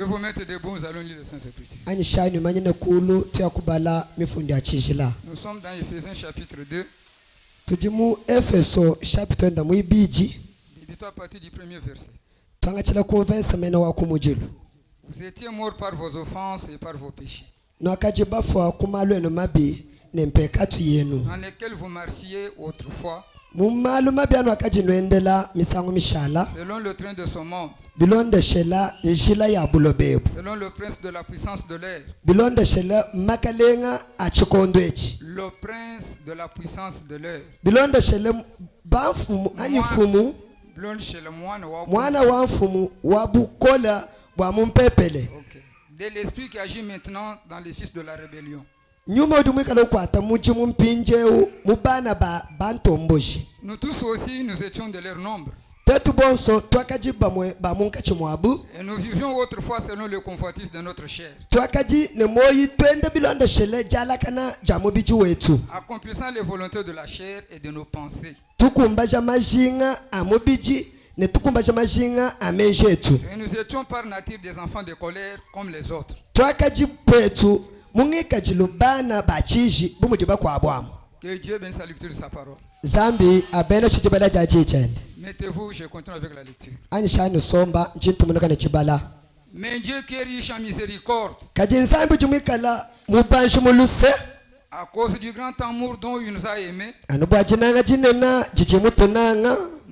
Je vais vous mettre debout, nous allons lire le Saint-Écriture. Nous sommes dans Éphésiens chapitre 2. Débutons à partir du premier verset. Vous étiez morts par vos offenses et par vos péchés, dans lesquels vous marchiez autrefois, selon le train de ce monde, selon le prince de la puissance de l'air, le prince de la puissance de l'air, de l'esprit qui agit maintenant dans les fils de la rébellion. Nous tous aussi, nous étions de leur nombre. Et nous vivions autrefois selon le convoitise de notre chair, accomplissant les volontés de la chair et de nos pensées. Et nous étions par nature des enfants de colère comme les autres. Que Dieu bénisse la lecture de sa parole. Mettez-vous, je continue avec la lecture. Mais Dieu qui est riche en miséricorde, à cause du grand amour dont il nous a aimés,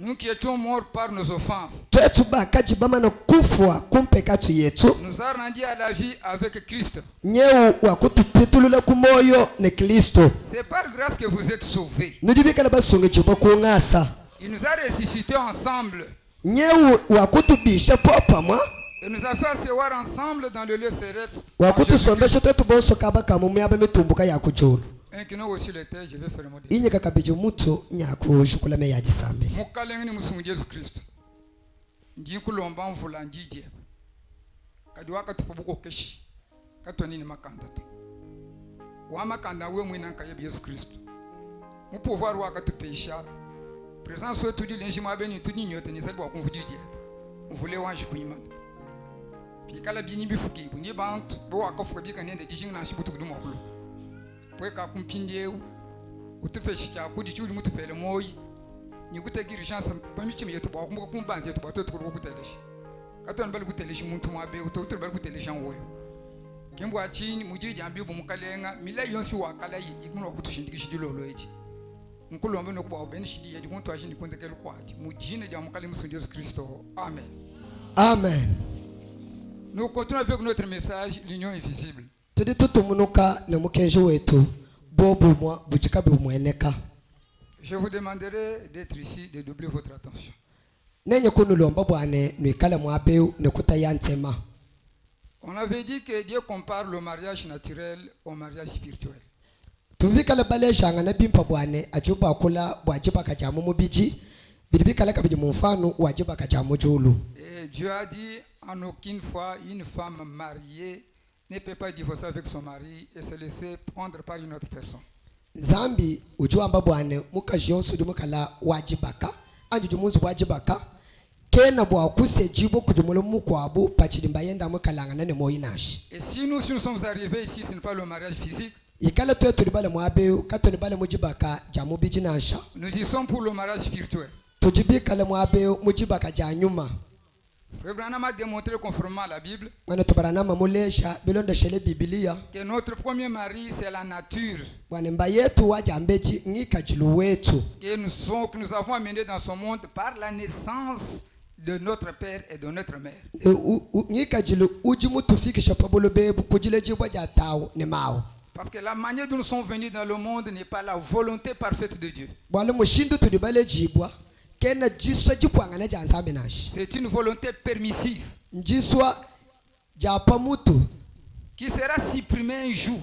nous qui étions morts par nos offenses, nous a rendus à la vie avec Christ. C'est par grâce que vous êtes sauvés. Il nous a ressuscités ensemble. Et nous a fait asseoir ensemble dans le lieu céleste. Inclinons aussi le texte, je vais faire le mot de Jésus Christ. Ndikulomba mvula njije. Kadiwaka tupubuko keshi. Katoni ni makanda tu. Wa makanda we mwina nka Yesu Kristo. Mu pouvoir waka tupesha. Présence wetu di lenjima beni tudi nyote ni sabu wakumvudije. Mvule wanji kuimana. Pikala bini bifuki bunye bantu bo wakafuka bika nende jishinga na shibutu kudumo kulo. Pweka kumpindeu utupeshi cha kudi chuli mutupele moyi nikutegiri chance pamichimi yetu ba kumbuka kumbanzi yetu batoto kuruko kuteleshi katoni bali kuteleshi muntu mwabe utoto bali kuteleshi ngoyo kimbo achini mujiji ambi bumukalenga mila yonsi wakala ikuno kutushindikishidi lolo echi nkulombe nokuba obenishidi yedi kuntu achini kundekelo kwati mujine ya mukale musundi Yesu Kristo. Amen. Amen. Nous continuons avec notre message, l'union invisible. Je vous demanderai d'être ici, de doubler votre attention. On avait dit que Dieu compare le mariage naturel au mariage spirituel. Et Dieu a dit en aucune fois une femme mariée ne peut pas divorcer avec son mari et se laisser prendre par une autre personne. Zambi ujuamba bwane mukajionso dumukala wajibaka anju jumunzu wajibaka kena bwa kusejibo kujumulo mukwabu pachilimba yenda mukalanga nane moyinashi. Et si nous sommes arrivés ici, ce n'est pas le mariage physique. Ikala tuwe tulibale mwabe katoni bale mujibaka jamu bijinasha. Nous y sommes pour le mariage spirituel. Tujibikale mwabe mujibaka janyuma. Frère Branham a démontré conformément à la Bible que notre premier mari c'est la nature que nous avons amené dans ce monde par la naissance de notre père et de notre mère. Parce que la manière dont nous sommes venus dans le monde n'est pas la volonté parfaite de Dieu. C'est une volonté permissive qui sera supprimée un jour.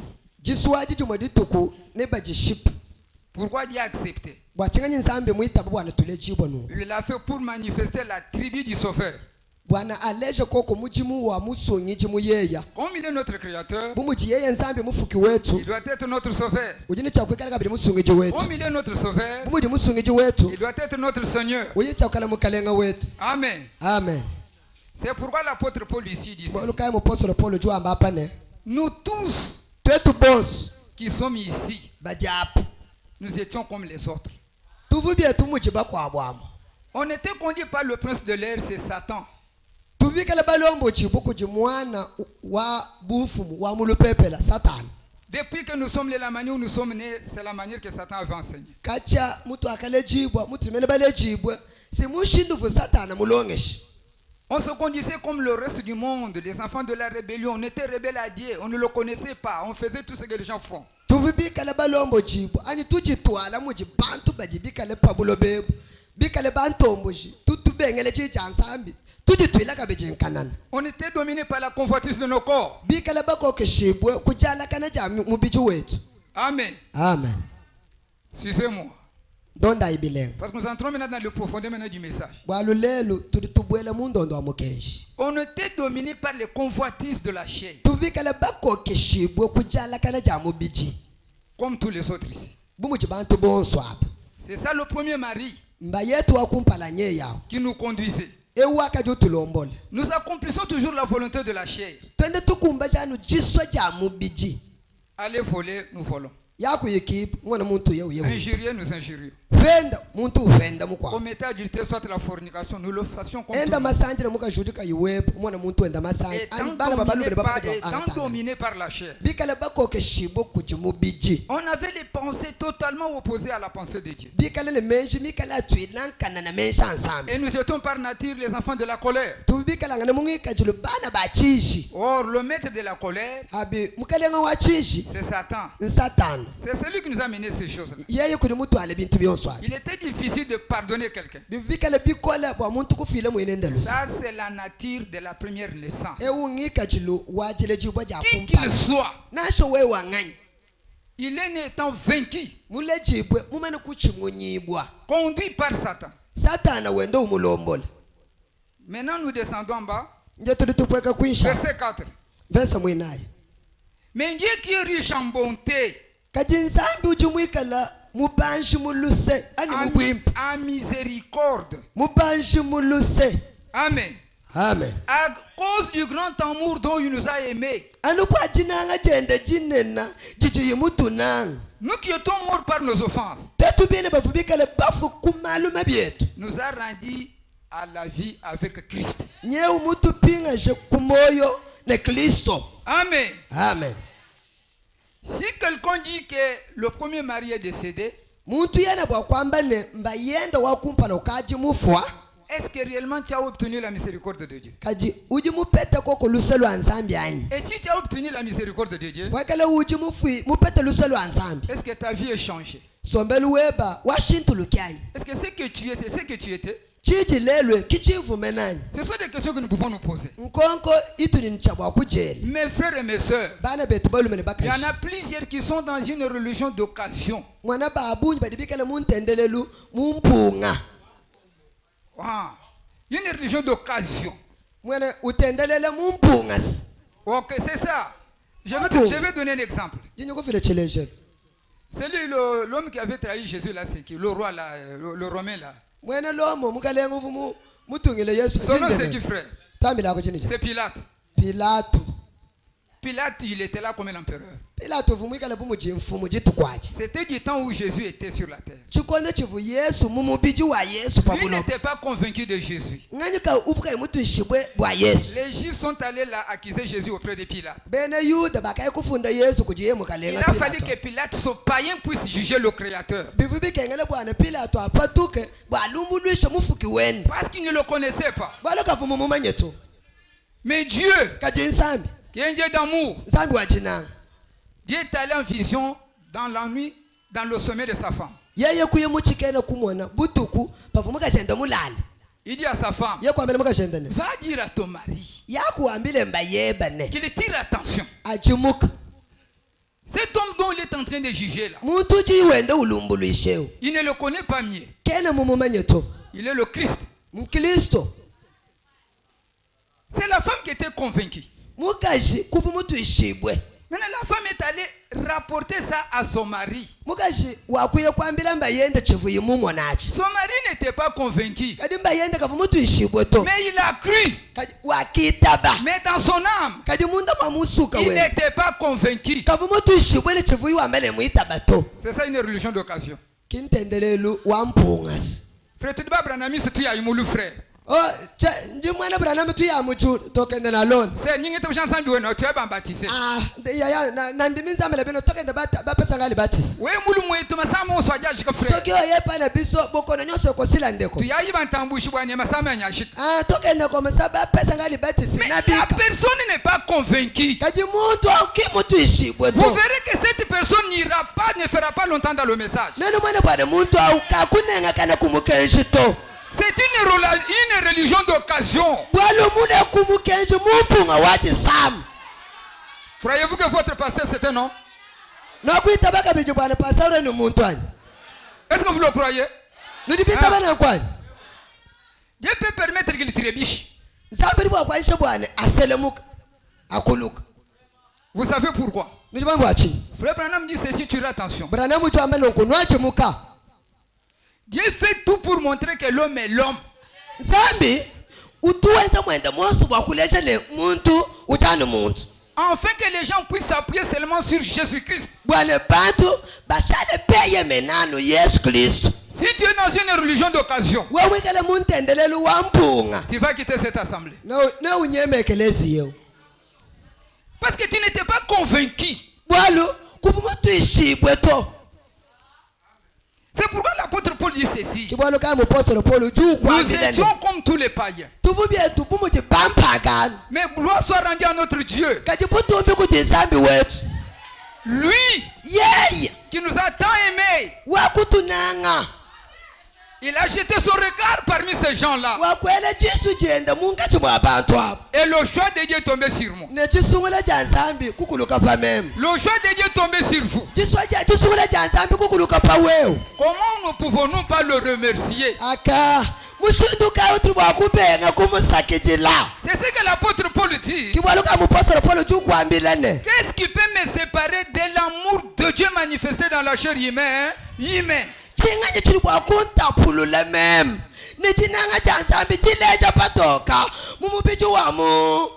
Pourquoi Dieu a accepté? Il l'a fait pour manifester la tribu du Sauveur. Comme il est notre créateur, il doit être notre sauveur. Comme il est notre sauveur, il doit être notre Seigneur. Amen. Amen. C'est pourquoi l'apôtre Paul ici dit ceci. lukai mupostolo Paul ujua amba hapa ne Nous tous twetu boss qui sommes ici, bajapo nous étions comme les autres. tuvubye tumujiba kwa bwamo On était conduits par le prince de l'air, c'est Satan. tuvikale balombo chibuku jimwana wa bufumu wa mulupepela Satan. Depuis que nous sommes nés, la manière où nous sommes nés, c'est la manière que Satan avait enseigné. Kacha mutu akalejibwa mutu mene balejibwa si mushinduvu Satan mulongeshi. On se conduisait comme le reste du monde, les enfants de la rébellion. On était rebelles à Dieu, on ne le connaissait pas, on faisait tout ce que les gens font. Tuvibikale balombo jibwa ani tujitwala muji bantu bajibikale pabulo bebu bikale bantomboji tutubengele chijansambi tujitwila kabejenkanana. On était dominé par la convoitise de nos corps. Bikale bakoke shibwe kujala kana jamu mubiju wetu. Amen. Amen. Suivez-moi. Donda ibileng. Parce que nous entrons maintenant dans le profondeur maintenant du message. Bwalulelo tulitubwela mundondo wa mukenshi. On était dominé par les convoitises de la chair. Tuvikale bakoke shibwe kujala kana jamu biji. Comme tous les autres ici. Bumuji bantu bonswaba. C'est ça le premier mari Mbayetu wakumpala nye yao. qui nous conduisait. Ewu akajo tulombole. Nous accomplissons toujours la volonté de la chair. Twende tukumba janu jiswa jamu biji. Aller voler, nous volons. Yaku yekip mwana muntu yewu yewu. Injurier, nous injurions. Venda muntu uvenda mukwa. Commettre adultère, soit la fornication, nous le fassions comme Enda tout. masanje na muka judika yiwebu mwana muntu enda masanje. Étant Bana babalu bele dominé par la chair. Bikale bakoke shibo kujimu biji. On avait les pensées totalement opposées à la pensée de Dieu. Bikale le menji mikale atwilan kana na menja ensemble. Et nous étions par nature les enfants de la colère. Tubikala ngana mungi kajilu bana bachishi. Or, le maître de la colère, Abi mukale nga wachishi. c'est Satan. Satan. C'est celui qui nous a mené ces choses-là. Yeye kuni mutu ale bintu byonswa. Il était difficile de pardonner quelqu'un. Bikale bikola bwa muntu kufile mwinenda lusi. Ça, c'est la nature de la première naissance. Ewu ngi kajilu wajile jibwa ja Qui kumpa. qu'il soit, Nasho we wangani. il est né étant vaincu, Mule jibwe mumene kuchimunyibwa. conduit par Satan. Satana wendo umulombola. Maintenant, nous descendons en bas. Nje tulitupweka kuisha. Verset 4. Verse mwinaye. Mais Dieu qui est riche en bonté, Kajinzambi ujumwikala mubanji muluse ani mubwimpa. en miséricorde. Mubanji muluse. Amen. Amen. À cause du grand amour dont il nous a aimés, Anupwa jinanga jende jinena jiji yimutunanga. nous qui étions morts par nos offenses, Tetu bine bafubikale bafu kumalu mabietu. nous a rendus à la vie avec Christ. Nye umutu pinga je kumoyo ne Kristo. Amen. Amen. Si quelqu'un dit que le premier mari est décédé, Muntu yana bwa kwamba ne mbayenda wakumpala ukaji mufwa. est-ce que réellement tu as obtenu la miséricorde de Dieu? Kaji uji mupete koko luselu ansambi ani. Et si tu as obtenu la miséricorde de Dieu, Wakale uji mufui mupete luselu ansambi. est-ce que ta vie est changée? Sombelu weba washintu lukiani. Est-ce que ce que tu es, c'est ce que tu étais? Chiji lelwe kichivu menani. Ce sont des questions que nous pouvons nous poser. Nkonko itu ni nchabwa kujeli. Mes frères et mes sœurs, Bana betu balu mene il y en bakashi. a plusieurs qui sont dans une religion d'occasion. Mwana babunyi badibikale muntendelelu mumpunga. Ah, une religion d'occasion. Mwana utendelele mumpunga. Ok, c'est ça. Je vais donner un exemple. Jinyo kufile chelejele. C'est lui, l'homme qui avait trahi Jésus là, c'est qui? Le roi là, le romain là. Mwana lomo mukalenga ufumu mutungile Yesu. Son nom c'est qui, frère? Tamila ko chinije. C'est Pilate. Pilato. Pilate, il était là comme un empereur. Pilato vumwikale bumuji mfumu jitukwaji. C'était du temps où Jésus était sur la terre. Chikonde chivu Yesu mumubiji wa Yesu Lui pabulo. n'était pas convaincu de Jésus. Nganyuka ufuka mutu shibwe bwa Yesu. Les Juifs sont allés là accuser Jésus auprès de Pilate. Bene Yuda bakaye kufunda Yesu kujiye Il mukalenga a fallu Pilato. que Pilate, ce païen, puisse juger le Créateur. Bivubi kengele bwana Pilato apatuke bwa lumulwisha mufuki wenu. Parce qu'il ne le connaissait pas. Bwalo kavumu mumanyetu. Mais Dieu, Kajinsambi. qui est un Dieu d'amour, Nsambi wa jinanga. Dieu est allé en vision dans la nuit, dans le sommet de sa femme. Yeye kuye muchikene kumona butuku pavumu kachenda mulala. Il dit à sa femme, Ye kwambele mukachenda ne. va dire à ton mari Yakuambile mbayeba ne. qu'il tire attention. Ajimuka. Cet homme dont il est en train de juger là, Muntu jiwende ulumbulwisheu. il ne le connaît pas mieux. Kene mumumanyetu. Il est le Christ. Mkristo. C'est la femme qui était convaincue. Mukaji kuvu mutu ishibwe. Maintenant, la femme est allée rapporter ça à son mari. mukazi wakwiye kwambira mbayende chivuyi mumwe nachi Son mari n'était pas convaincu. kadi mbayende kavu mutu ishibwe to Mais il a cru. kadi wakitaba Mais dans son âme, kadi munda mwamusuka il we n'était pas convaincu. kavu mutu ishibwe ne chivuyi wambele muitaba to C'est ça une religion d'occasion. kintendelelu wampungas Frère, tu dis pas Branham, c'est tout ya imulu frère. oh ndi mwana Branham tu ya muchu tokende na lon C'est nyingi tu chanson biwe no tu es baptisé. ya na ndiminza mele bino tokende bapesa ngali batis We mulu mwetu masama oswaja shika frère. soki oyepa na biso bokono nyonso kosila ndeko Tu ya yiba ntambushi bwana masama nyashika. tokende komesa bapesa ngali batis Mais na la bika personne n'est pas convaincue. kadi muntu auki mutu ishibwe Vous to verrez que cette personne n'ira pas, ne fera pas longtemps dans le message. neno mwana bwana muntu auka kunenga kana kumukenji to C'est une religion d'occasion. bwalo mune kumukenji mumpunga wachi sam Croyez-vous que votre pasteur c'est un homme? nokuita bakabiji bwana pastor ni muntu ani Est-ce que vous le croyez? nidibita bana kwani Dieu peut permettre qu'il trébuche. nzambiri bwakwaisha bwana aselemuka akuluka Vous savez pourquoi? nijibambo achini Frère Branham dit ceci, tu auras attention. brana mucho amene nkunwachi muka Dieu fait tout pour montrer que l'homme est l'homme. nzambi utuwenza mwende monsi bwakulecha ne muntu utani muntu Afin que les gens puissent s'appuyer seulement sur Jésus-Christ. bwana bantu bashale peye menano yesu kristu Si tu es dans une religion d'occasion, wewikele muntendelelu wampunga tu vas quitter cette assemblée. ne unyemekeleziyeu Parce que tu n'étais pas convaincu. bwalo kuvuma tuishibwe to C'est pourquoi l'apôtre Paul dit ceci. kibwalo kaya mupostolo polo juu Nous kwambilene étions comme tous les païens. tuvubyetu bumuchi pampagano Mais gloire soit rendue à notre Dieu. kati butumbi kuti nzambi wetu Lui yeye qui nous a tant aimés. wakutunanga Il a jeté son regard parmi ces gens-là. wakwele chisu jenda mungachi mwa bantu apo Et le choix de Dieu est tombé sur moi. nechisungula cha nzambi kukuluka pa meme Le choix de Dieu est tombé sur vous. chisungula cha nzambi kukuluka pa wewe Comment ne pouvons-nous pas le remercier? aka mushinduka utri bwakubenga kumusakijila C'est ce que l'apôtre Paul dit. kibwaluka mupostolo polo juu kwambilene Qu'est-ce qui peut me séparer de l'amour de Dieu manifesté dans la chair humaine? chinganye chili bwakuntapulula meme nichinanga cha nzambi chilecha patoka mumupichi wamu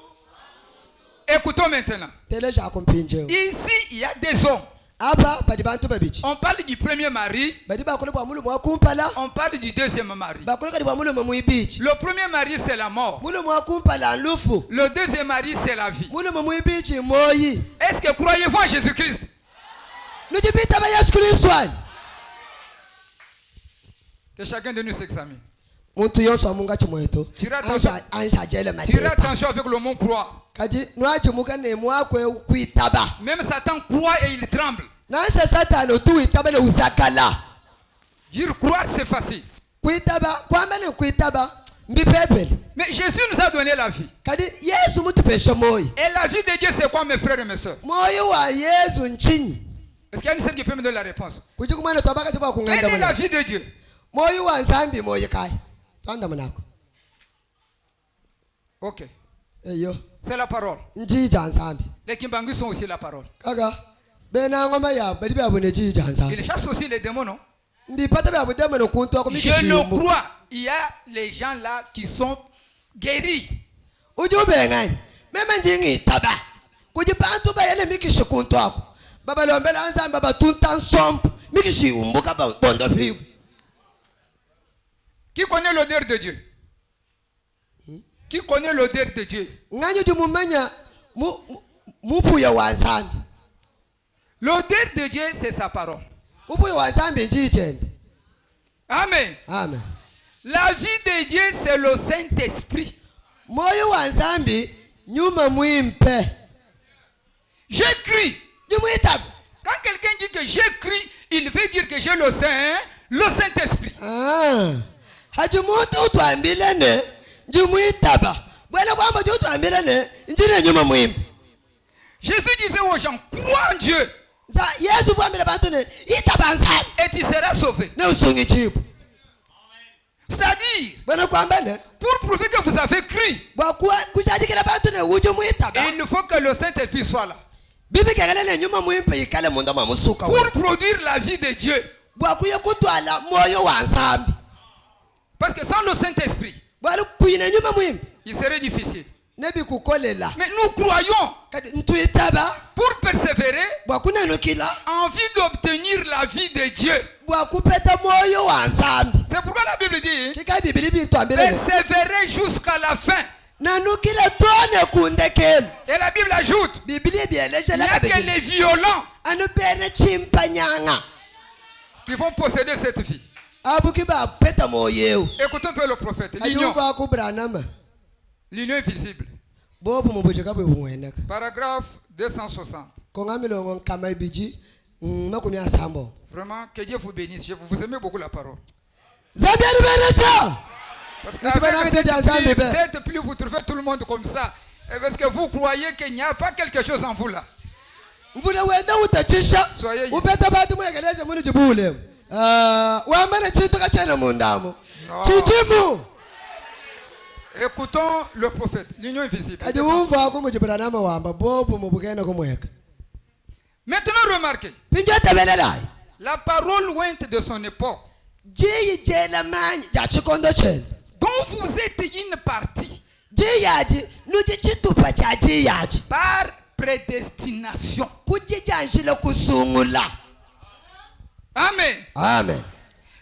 Écoutons maintenant. teleja akumpinjeo Ici, il y a des hommes. apa badi bantu babichi On parle du premier mari. badi bakole bwa mulumu wakumpala On parle du deuxième mari. bakole kadi bwa mulumu muibichi Le premier mari, c'est la mort. mulumu wakumpala nlufu Le deuxième mari, c'est la vie. mulumu muibichi moyi Est-ce que croyez-vous en Jésus-Christ? nujipita ba yesu kristu ani Que chacun de nous s'examine. muntu yonso amunga chimweto Tira attention. anshajele Tirez matepa attention avec le mot croire. kadi nwachimuka nemwakwe kuitaba Même Satan croit et il tremble. nansha satani tuitaba ne uzakala Dire croire, c'est facile. kuitaba kwamba ne kuitaba mbipepele Mais Jésus nous a donné la vie. kadi yesu mutupeshe moyi Et la vie de Dieu, c'est quoi, mes frères et mes soeurs? moyi wa yesu nchinyi Est-ce qu'il y a une seule qui peut me donner la réponse? kuchi kumwana twabaka tiba Quelle kunganda est la muna vie de Dieu? moyi wa nzambi moyi kai twanda munako Ok. eyo C'est la parole. njija nzambi Les Kimbangu sont aussi la parole. kaka bena ngoma ya badi babune njija nzambi Ils chassent aussi les démons, non? mbipata babudemo no kunto ko Je le crois. Il y a les gens là qui sont guéris. ujubengani meme njingi taba kuji bantu bayene mikishi kunto ako baba lombela nzambi baba tunta nsompo mikishi umbuka ba bondo pigu Qui connaît l'odeur de Dieu? Qui connaît l'odeur de Dieu? ngani jumumenya mupuya wa nzambi L'odeur de Dieu, c'est sa parole. mupuya wa nzambi njijende Amen. amen La vie de Dieu, c'est le Saint-Esprit. moyo wa nzambi nyuma mwimpe J'écris. jumuitabu Quand quelqu'un dit que j'écris, il veut dire que j'ai le Saint-Esprit. hajumutu utwambilene njumuitaba bwana kwamba utwambilene njine nyuma mwimpe Jésus disait aux gens, crois en Dieu za yesu vwambile bantu ne itaba nzambi et tu seras sauvé. ne usungi chibu C'est-à-dire, bwana kwamba ne pour prouver que vous avez cru, bwakuwa kushajikila bantu ne ujumuitaba il faut que le Saint-Esprit soit là. bibi kekelele nyuma muimpe ikale munda mamusuka pour produire la vie de Dieu. bwakuye kutwala moyo wa nsambi Parce que sans le Saint-Esprit, bwali kuyina nyuma muimpe il serait difficile. nebi kukolela Mais nous croyons, kati ntuyitaba pour persévérer, bwakunenukila envie d'obtenir la vie de Dieu. bwakupeta moyo wa nsambi C'est pourquoi la Bible dit, kika bibili bitwambile persévérer jusqu'à la fin. nanukile tone kundekelo Et la Bible ajoute, bibili il n'y bielejela a que les violents anupere chimpanyanga qui vont posséder cette vie. abuki bapeta moyeu Écoutons un peu le prophète. L'union. ayuva kubranama L'union invisible. bobu mubujeka bwe bumweneka Paragraphe 260. konga milongo nkama ibiji makumi asambo Vraiment, que Dieu vous bénisse. Vous aimez beaucoup la parole. zambiani beresha Parce Mais tu vas qu'avec arrêter d'ensemble, ben. cette pluie, vous trouvez tout le monde comme ça. Et parce que vous croyez qu'il n'y a pas quelque chose en vous là. mvula wenda utachisha Soyez ici. upeta batu mwekeleze munu jibule wamana chitaka chena mundamo Non. chijimu Écoutons le prophète. L'union invisible. kati umva ko mujibranama wamba bobu mubukena kumweka Maintenant, remarquez. pinjetabelelai La parole ointe de son époque, jiyi jela manyi jachikondo chena dont vous êtes une partie jiyaji nuji chitupa cha jiyaji par prédestination. kujijanjile kusungula Amen. amen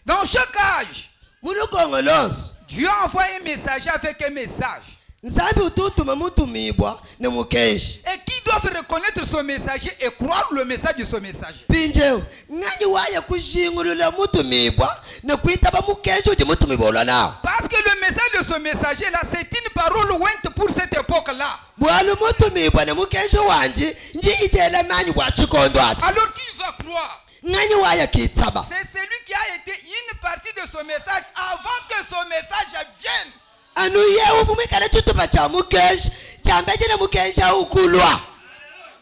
Dans chaque âge, munukongo lonse Dieu envoie un messager avec un message. nsambi ututuma mutumibwa ne mukenshi Et qui doivent reconnaître son messager et croire le message de son messager. pinjewu ng'anyi waye kuzhingulula mutumibwa ne kuitaba mukenshi uji mutumibwa ulwa nawo Parce que le message de ce messager là, c'est une parole ointe pour cette époque là. bwali mutumibwa ne mukenshi wanji njiyijele manyi bwa chikondo ati Alors qui va croire? ng'anyi waye kitsaba C'est celui qui a été une partie de son message avant que son message vienne. anu yewu vumikale chitupa cha mukenshi chambe chine mukenshi aukulwa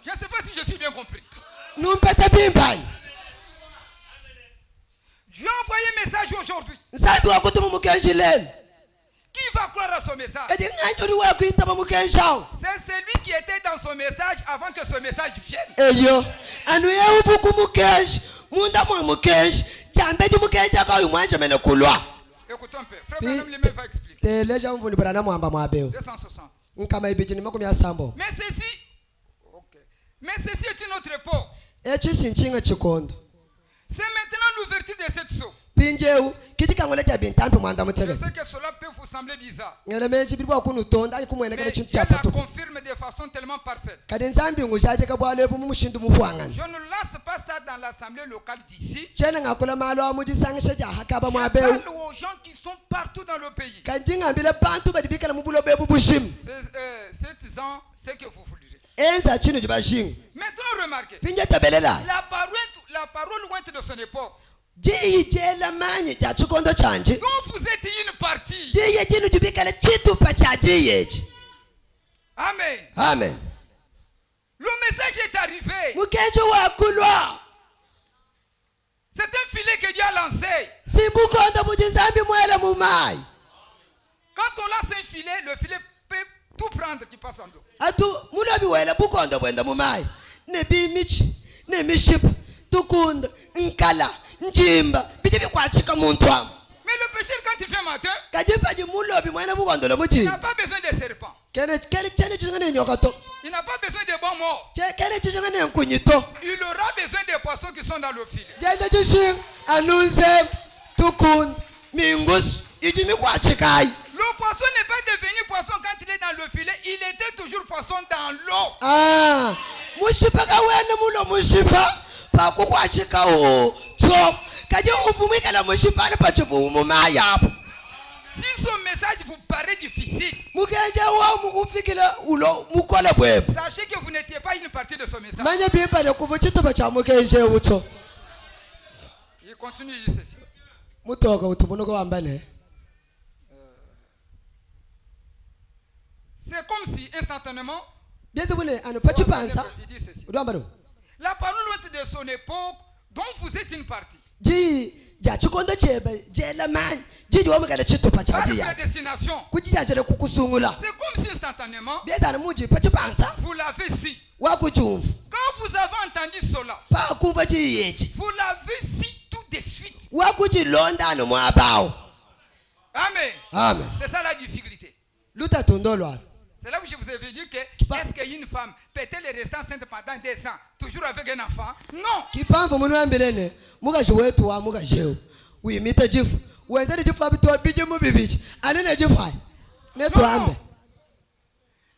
Je ne sais pas si je suis bien compris. numpete pimpani Dieu a envoyé un message aujourd'hui. nsambi wakutuma mukenshi lelo Qui va croire à son message? eti ng'anyi uli waye kuitaba mukenshi awu C'est celui qui était dans son message avant que ce message vienne. eyo anu yewu vuku mukenshi munda mwa mukenshi chambe chi mukenshi akayu mwanje mene kulwa Écoutons un peu. Frère Branham lui-même va expliquer. teleja mvuni brana mwamba mwabeo 260. nkama ibijini makumi asambo Mais ceci, ok. Mais ceci est une autre époque. echi sinchinga chikondo C'est maintenant l'ouverture de cette sceau. pinjewu kiti kangole cha bintampi mwanda Je mutele sais que cela peut vous sembler bizarre. ngele menchi bilibwa kunutonda ali Mais kumwenekele Dieu chintu la chapatu confirme de façon tellement parfaite. kadi nsambi ngushaje kabwalepo mumushindu mupwangana Je ne lance pas ça dans l'assemblée locale d'ici. chene ngakula malo amujisangisha ja hakaba Je mwabeu parle aux gens qui sont partout dans le pays. kanji ngambile bantu badibikala mubulo bebu bushimu Faites-en ce que vous voulez. enza chino jibashinga Maintenant, remarquez. pinje tabelela La parole lointe de son époque, jiyi jela manyi cha chikondo chanje dont vous êtes une partie. jiye chino jibikala chitupa cha jiyechi Amen. amen Le message est arrivé. mukenshi wakulwa C'est un filet que Dieu a lancé. simbukondo mujizambi mwele mumai Quand on lance un filet, le filet peut tout prendre qui passe en l'eau. atu mulobi wele bukondo bwenda mumai nebimichi nemishipa tukunda nkala njimba bije bikwachika muntu amu Mais le pécheur, quand il fait matin, kajipaji mulobi mwene bukondo il lomuchi n'a pas besoin de serpents. kene chene chingane nyokato Il n'a pas besoin de bons morts. kene chingane nkunyito Il aura besoin des poissons qui sont dans le filet. jende chishing anunze tukunda mingus iji mikwachikayi Le poisson n'est pas devenu poisson quand il est dans le filet. Il était toujours poisson dans l'eau. ah mushipa kawene mulo mushipa pakukwachikawo so kaje uvumikala mushipa ali pachivumu mayapo Si son message vous paraît difficile, mukenje wa mukufikila ulo mukola bwebo sachez que vous n'étiez pas une partie de son message. manye bimbale kuva chitupa cha mukenje utso Il continue, il dit ceci. mutoka utumunuko wambane C'est comme si instantanément, byeze bune ano pachipansa il dit ceci. udwambano La parole lointe de son époque, dont vous êtes une partie, ji ja chikondo chebe jela manye jiji wamukala chitupa cha par jiya prédestination, kujijanjele kukusungula c'est comme si instantanément, byeze ano muji pachipansa vous l'avez si. wakujumfu Quand avez entendu cela, pakumva chiyechi vous l'avez si tout de suite. wakuchilonda nomwabao Amen. amen C'est ça la difficulté. lutatondolwana C'est là où je vous avais dit que est-ce qu'une femme peut-elle rester enceinte pendant 2 ans, toujours avec un enfant? Non. kipamvu munu wambelene mukazi wetu wa mukaziwo uyimite jifu wenzeni jifu abitoa bije mubibichi anene jifu hayi netwambe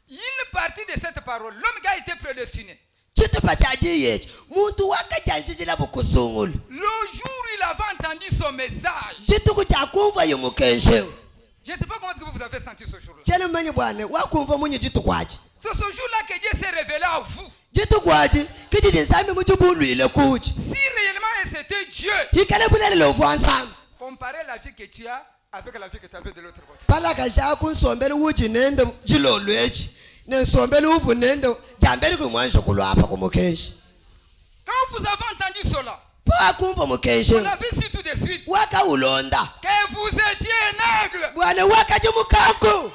Une partie de cette parole, l'homme qui a été prédestiné, chitupa cha chiyechi muntu wakajanjijila bukusungulu le jour où il avait entendu son message, chituku cha kumva yumukenshewo je ne sais pas comment est-ce que vous vous avez senti ce jour-là. chene mmanyi bwane wakumva munye chitukwachi C'est ce jour-là que Dieu s'est révélé à vous. chitukwachi kichiti nsami muchibulwile kuchi Si réellement c'était Dieu, yikale bulele lovwa nsami comparez la vie que tu as avec la vie que tu avais de l'autre côté. palaka chako nsombele uchi nende jilolwechi nensombele uvu nende jambele kumwanisha kulwapha kumukenshi Quand vous avez entendu cela, pakumva mukenshi vous l'avez su tout de suite wakaulonda que vous étiez un aigle. bwana wakaji mukanku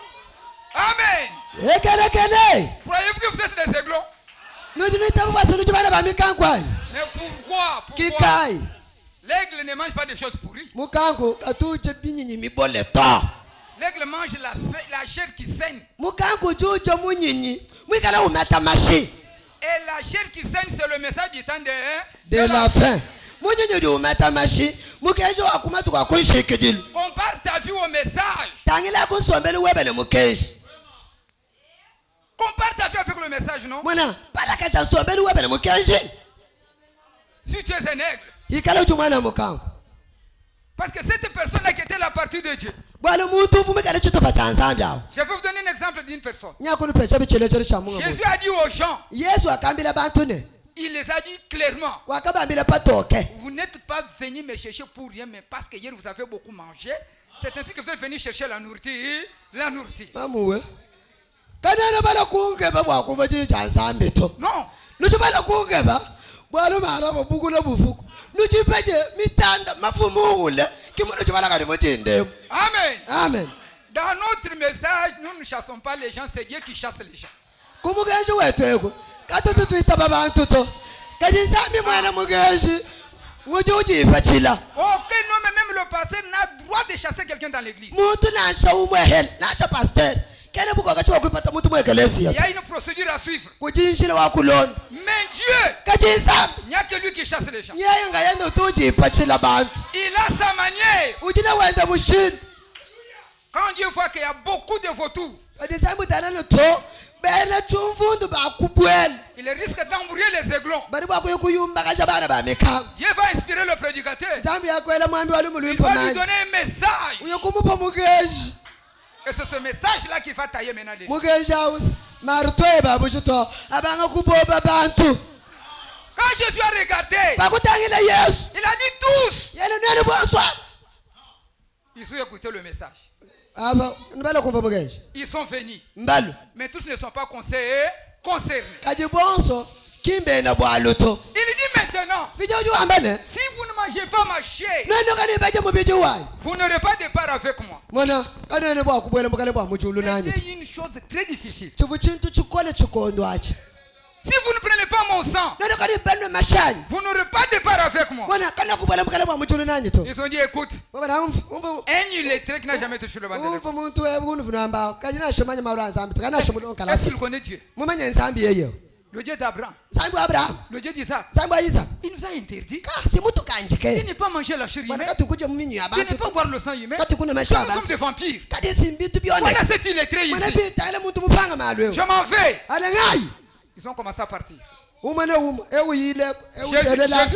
Amen. ekelekele Croyez-vous que vous êtes des aiglons? nudinitabu bwasenuji bana bamikanku ayi Mais pourquoi? kikai L'aigle ne mange pas de choses pourries. mukanku katuje binyinyi mibole ta L'aigle mange la chair qui saigne. mukanku juje munyinyi mwikala umeta mashi Et la chair qui saigne, c'est le message du temps de la fin munyinyi uli umeta mashi mukenshi wakumatu kwakunshikijile Compare ta vie au message. tangila kunsombele webele mukenshi Compare ta vie avec le message, non? mwana palaka cha nsombele webele mukenshi Si tu es un aigle. yikala uti mwana mukanku Parce que cette personne-là qui était la partie de Dieu. bwana muntu uvumikale chitupa cha nsambi awo Je vais vous donner un exemple d'une personne. nyakunipesha bichelechere cha mungu Jésus a dit aux gens, yesu akambila bantu ne il les a dit clairement, wakabambile patoke vous n'êtes pas venus me chercher pour rien, mais parce que hier vous avez beaucoup mangé. C'est ainsi que vous êtes venus chercher la nourriture. La nourriture. mamuwe kanene bala kungeba bwakuva chii cha nsambi to Non. nuti bala kungeba bwana mara bubukula bufuku nuchipeche mitanda mafumuule kimuno chibala kali mutindemu Amen. amen Dans notre message, nous ne chassons pas les gens, c'est Dieu qui chasse les gens. kumukenshi wethu eku katutu twitaba bantu to kati nsambi mwana mukenshi nguti uchipa chila Aucun homme, même le pasteur, n'a droit de chasser quelqu'un dans l'église. muntu nasha umwehela nasha pasteur kene bukoka chiwakwipata muntu Il mwekelesia y a une procédure à suivre. kuchinshile wakulonda Mais Dieu, kati nsambi il n'y a que lui qui chasse les gens. yeye nga yenda uti uchipa chila bantu Il a sa manière. uchina wenda mushini Quand Dieu voit qu'il y a beaucoup de vautours, kati nsambi utanane to bene chumvundu bakubwela il risque d'embrouiller les aiglons. bari bwakuye kuyumba kacha bana bamikango Dieu va inspirer le prédicateur. nsambi yakwela mwambi wali Il mulwimbo va lui mani donner un message. uye kumupa mukenshi Et c'est ce message-là qui va tailler maintenant les gens. mukenshi awusi maritoye babuchito abanga kuboba bantu Quand Jésus a regardé, bakutangile yesu il a dit tous. yena neni boswa Ils ont écouté le message. aba nibala kumva mukenshi Ils sont venus. mbalo Mais tous ne sont pas concernés. kati bonso kimbena bwaluto Il dit maintenant, bija uchiwambane si vous ne mangez pas ma chair, nendo kanibeje mubiji wanyu vous n'aurez pas de part avec moi. mona kanene bwakubwela mukale bwa muchulu nanye C'était une chose très difficile. chivu chintu chikole chikondo achi Si vous ne prenez pas mon sang, nendo kanibenwe mashanyi vous n'aurez pas de part avec moi. mona kana kubwela mukale bwa muchulu nanye to Ils ont dit, écoute, mwana un illettré qui n'a jamais touché le bandeau. umva muntu webundu vunamba kanyina shemanya maula nsambi kana shemulonka Est-ce lasi qu'il connaît Dieu? mumanya nsambi yeyo Le Dieu d'Abraham, nsambi wa Abraham le Dieu d'Isaac. nsambi wa Isaac Il nous a interdit kasi mutu de kanjike ne pas manger la chair mwana humaine, kati kuje muminyu de ne yabantu pas boire le sang humain. kati kuna Nous mesha sommes abantu des vampires. kati simbitu byone Voilà cet illettré mwana ici. bitale muntu mupanga malwe Je m'en vais. ale ngai Ils ont commencé à partir. umane uma ewuyile ewudelela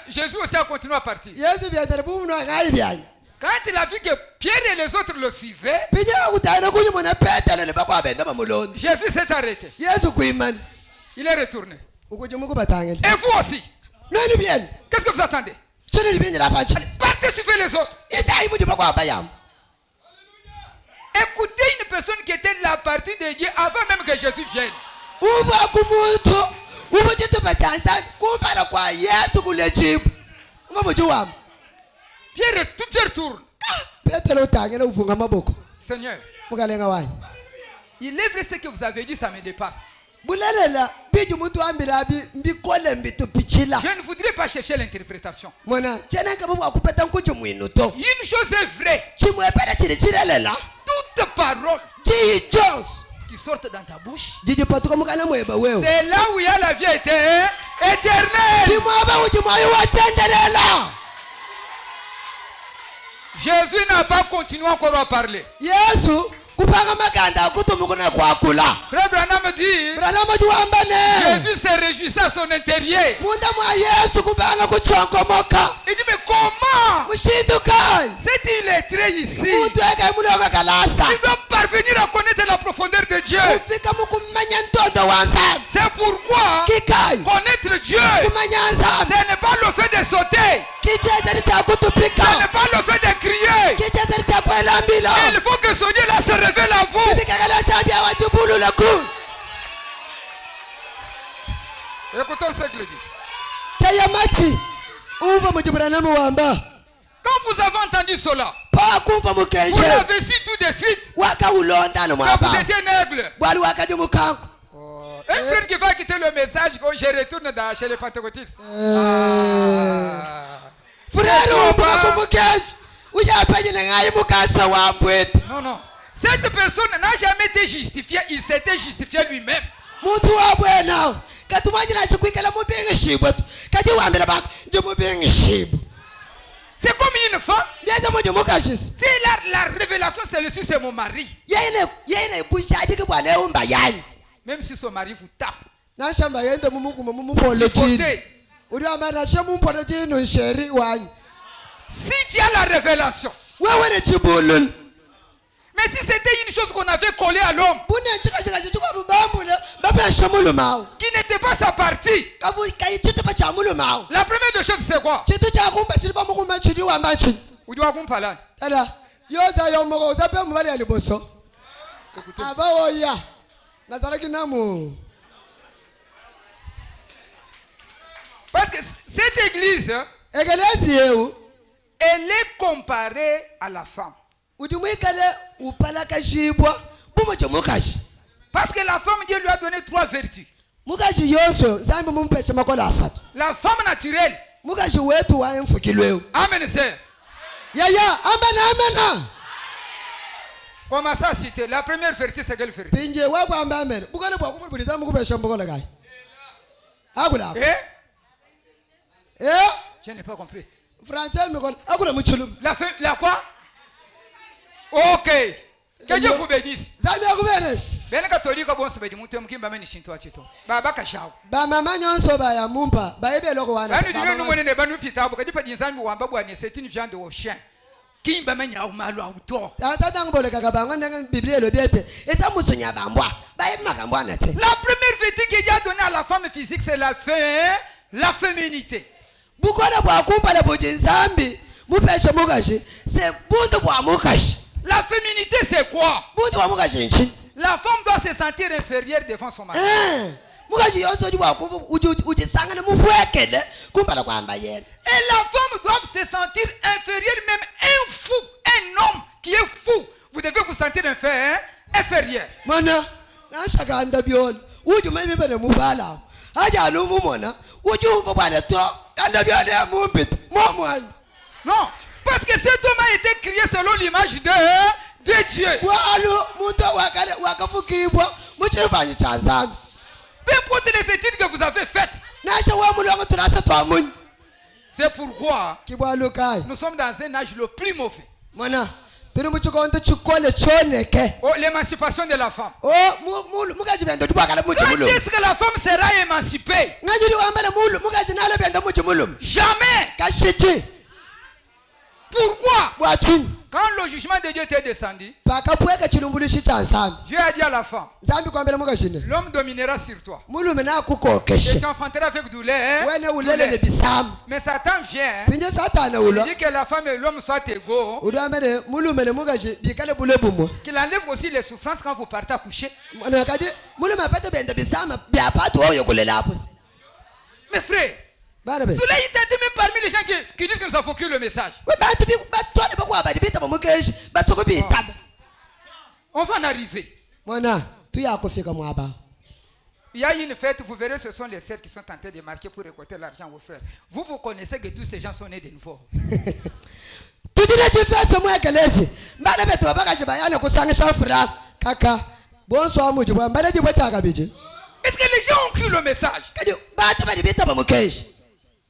Jésus aussi a continué à partir. yesu byatele bumno ngai byanye Quand il a vu que Pierre et les autres le suivaient, bija kutale kunye mwana petele ne bakwabenda bamulonda Jésus s'est arrêté. yesu kuimani Il est retourné. ukuje mukubatangele Et vous aussi, nani byene qu'est-ce que vous attendez? chini libinye lapha nje Partez suivez les autres. idai muje bakwaba yam Écoutez une personne qui était la partie de Dieu avant même que Jésus vienne. uva kumuntu uva chitupa cha nsambi kumbala kwa yesu kule chipu nga muji wami Pierre tout retourne. petele utangele uvunga maboko Seigneur, mukalenga wanyu il est vrai ce que vous avez dit, ça me dépasse. bulelela biji mutu ambira mbikole mbitu pichila. Je ne voudrais pas chercher l'interprétation. Mwana chena kabu akupeta nkuchu mwinuto. Une chose est vraie. Chimwepele chirichirelela. Toute parole Ji Jones qui sortent dans ta bouche, Jiji patuka mukana mweba wewe. c'est là où il y a la vie éternelle. Chimwaba ujimoyo wachendelela. Jésus n'a pas continué encore à parler. Yesu kupanga maganda akutumukuna kwa kula. Frère Branham dit, Branham juambane. Jésus se réjouissait à son intérieur. Munda mwa Yesu kupanga kuchongomoka. Il dit, mais comment Mushindukai. cet illettré ici, Mutu ega mule wakalasa. il doit parvenir à connaître la profondeur de Dieu? Ufika mukumanya ntondo wanza. C'est pourquoi Kikai. connaître Dieu, Kumanya nza. ce n'est pas le fait de sauter, Kicheza litakutupika. ce n'est pas le fait de crier. Kicheza litakwelambila. Il faut que son Dieu là se révèle à vous. Écoutons ce qu'il dit. Quand vous avez entendu cela, vous l'avez su tout de suite que vous étiez un aigle. Un frère qui va quitter le message, quand je retourne chez les pentecôtistes. Non, non. Cette personne n'a jamais été justifiée, il s'était justifié lui-même. C'est comme une femme. Si la révélation c'est le c'est mon mari. Même si son mari vous tape. Si tu as la révélation. Mais si c'était une chose qu'on avait collée à l'homme, qui n'était pas sa partie, la première des choses c'est quoi? Où doit on parler? Parce que cette église, elle est comparée à la femme. Parce que la femme, Dieu lui a donné 3 vertus. La femme naturelle. Amen, sœur. Comment ça citer? La première vertu, c'est quelle vertu? Je n'ai pas compris. La quoi? Ok. Que Dieu vous bénisse. Ben catholique bon se bénit mutem kimba meni shinto achito. Baba kashao. Ba mama nyonso ba ya mumpa ba ebe loko wana. Banu dino no mone ne banu pitabu ka dipa dinzambi wamba bwane c'est une viande au chien. Kimba menya au malu auto. Tata ngboleka ka banga ndanga Biblia lo biete. Esa musunya bambwa. Ba ebe makambo anate. La première vertu que Dieu a donnée à la femme physique c'est la féminité. Bukola bwa kumpala bojinzambi. Mupesha mukashi. C'est buntu bwa mukashi. La féminité c'est quoi? Buntu bwa mukashi nchi. La femme doit se sentir inférieure devant son mari. Et la femme doit se sentir inférieure, même un fou, un homme qui est fou. Vous devez vous sentir inférieur. Non, parce que cet homme a été créé selon l'image de Dieu. Peu importe les études que vous avez faites. C'est pourquoi nous sommes dans un âge le plus mauvais. L'émancipation de la femme. Quand est-ce que la femme sera émancipée? Jamais. Pourquoi? Quand le jugement de Dieu était descendu, Dieu a dit à la femme, l'homme dominera sur toi. Et tu enfanteras avec douleur. Mais Satan vient. Il dit que la femme et l'homme soient égaux. Qu'il enlève aussi les souffrances quand vous partez à coucher. Mes frères, cela il t'a dit même parmi les gens qui disent que nous avons cru le message. On va en arriver. Il y a une fête, vous verrez, ce sont les sœurs qui sont en train de marcher pour récolter l'argent aux frères. Vous connaissez que tous ces gens sont nés de nouveau. Tudile jifese mwe kelezi. Mbale betu wabaka jibayane kusangisha fura. Kaka. Bonsoir mujibwa. Mbale jibwa chaka biji. Est-ce que les gens ont cru le message? Kadi batu badi bita ba mukeji.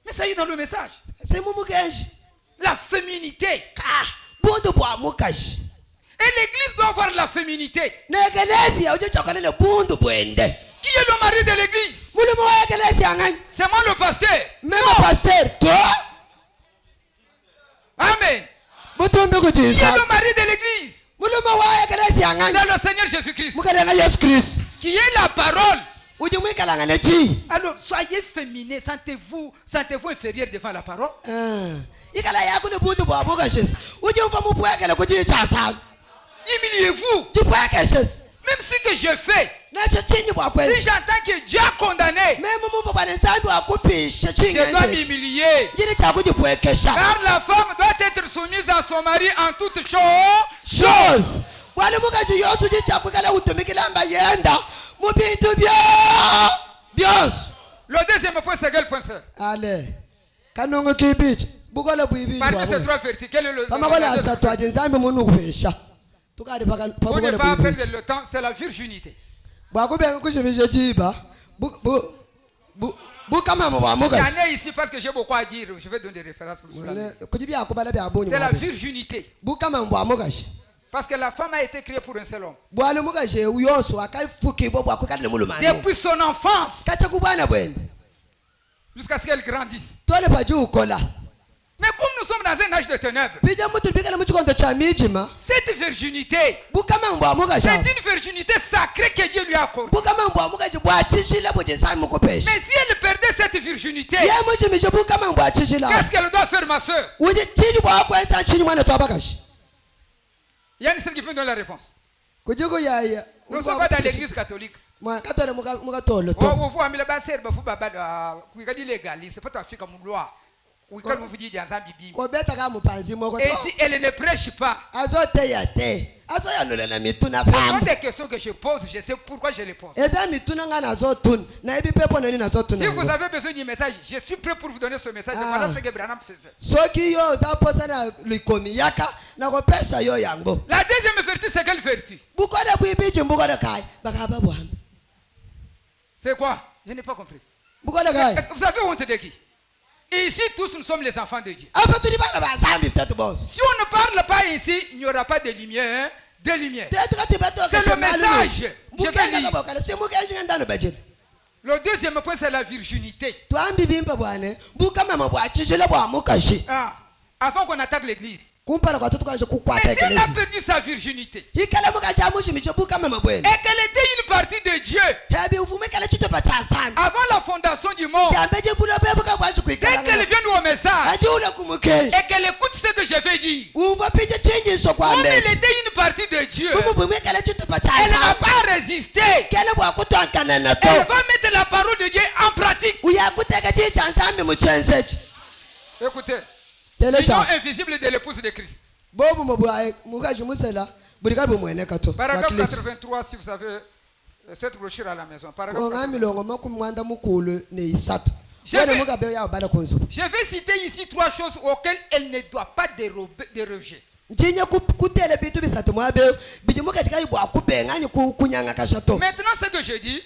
Mais ça y est dans le message. C'est mu mukeji. La féminité. Ka. Bundu bwa mukeji. Et l'église doit avoir la féminité. Ne kelezi ya uje chokolele bundu bwende. Qui est le mari de l'église? Mulimo wa kelezi angani. C'est moi le pasteur. Même pasteur toi. Amen. Butumbi Qui est kujisa. le mari de l'église? Mulimo wa kelezi angani. C'est le Seigneur Jésus-Christ. Mukelenga Yesu Christ. Qui est la parole. Uje mwikalanga ne chi. Alors soyez féminins. Sentez-vous inférieur devant la parole. Ikala yako ne bundu bwa mukeji. Uje mfa mupwekele kujicha sana. Humiliez-vous. Jipwekele. Même ce que je fais. Si j'entends que Dieu a condamné, je dois m'humilier. Car la femme doit être soumise à son mari en toutes choses. Le deuxième point, c'est quel point, sœur? Allez. Parmi ces trois vertus, quel est le pour ne pas perdre le temps, c'est la virginité. Il y en a ici parce que j'ai beaucoup à dire. Je vais donner des références pour cela. C'est la virginité. Parce que la femme a été créée pour un seul homme. Depuis son enfance, jusqu'à ce qu'elle grandisse. Mais comme nous sommes dans un âge de ténèbres, cette virginité, c'est une virginité sacrée que Dieu lui a accordée. Mais si elle perdait cette virginité, qu'est-ce qu'elle doit faire, ma soeur? Il y a une seule qui peut donner la réponse. Nous ne sommes pas dans l'église catholique. Et si elle ne prêche pas, ce sont des questions que je pose, je sais pourquoi je les pose. Si vous avez besoin du message, je suis prêt pour vous donner ce message. Voilà ce que Branham faisait. La deuxième vertu, c'est quelle vertu? C'est quoi? Je n'ai pas compris. Vous avez honte de qui? Et ici, tous nous sommes les enfants de Dieu. Si on ne parle pas ici, il n'y aura pas de lumière. De lumière. C'est le message. Je vais lire. Le deuxième point, c'est la virginité. Avant qu'on attaque l'église. Mais si elle a perdu sa virginité et qu'elle était une partie de Dieu avant la fondation du monde, dès qu'elle vient au message et qu'elle écoute ce que je vais dire, comme elle était une partie de Dieu, elle n'a pas résisté. Elle va mettre la parole de Dieu en pratique. Écoutez. L'union invisible de l'épouse de Christ. Paragraphe 83, si vous avez cette brochure à la maison. Je vais citer ici trois choses auxquelles elle ne doit pas déroger. Maintenant, ce que je dis,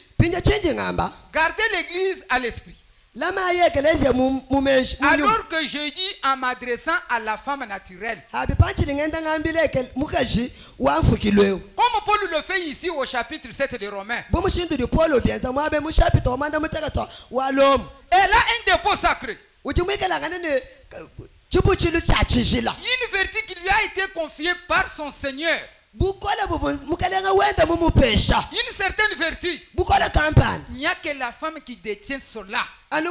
gardez l'église à l'esprit. Alors que je dis en m'adressant à la femme naturelle. Comme Paul le fait ici au chapitre 7 de Romains. Elle a un dépôt sacré. Une vertu qui lui a été confiée par son Seigneur. Une certaine vertu. Il n'y a que la femme qui détient cela. C'est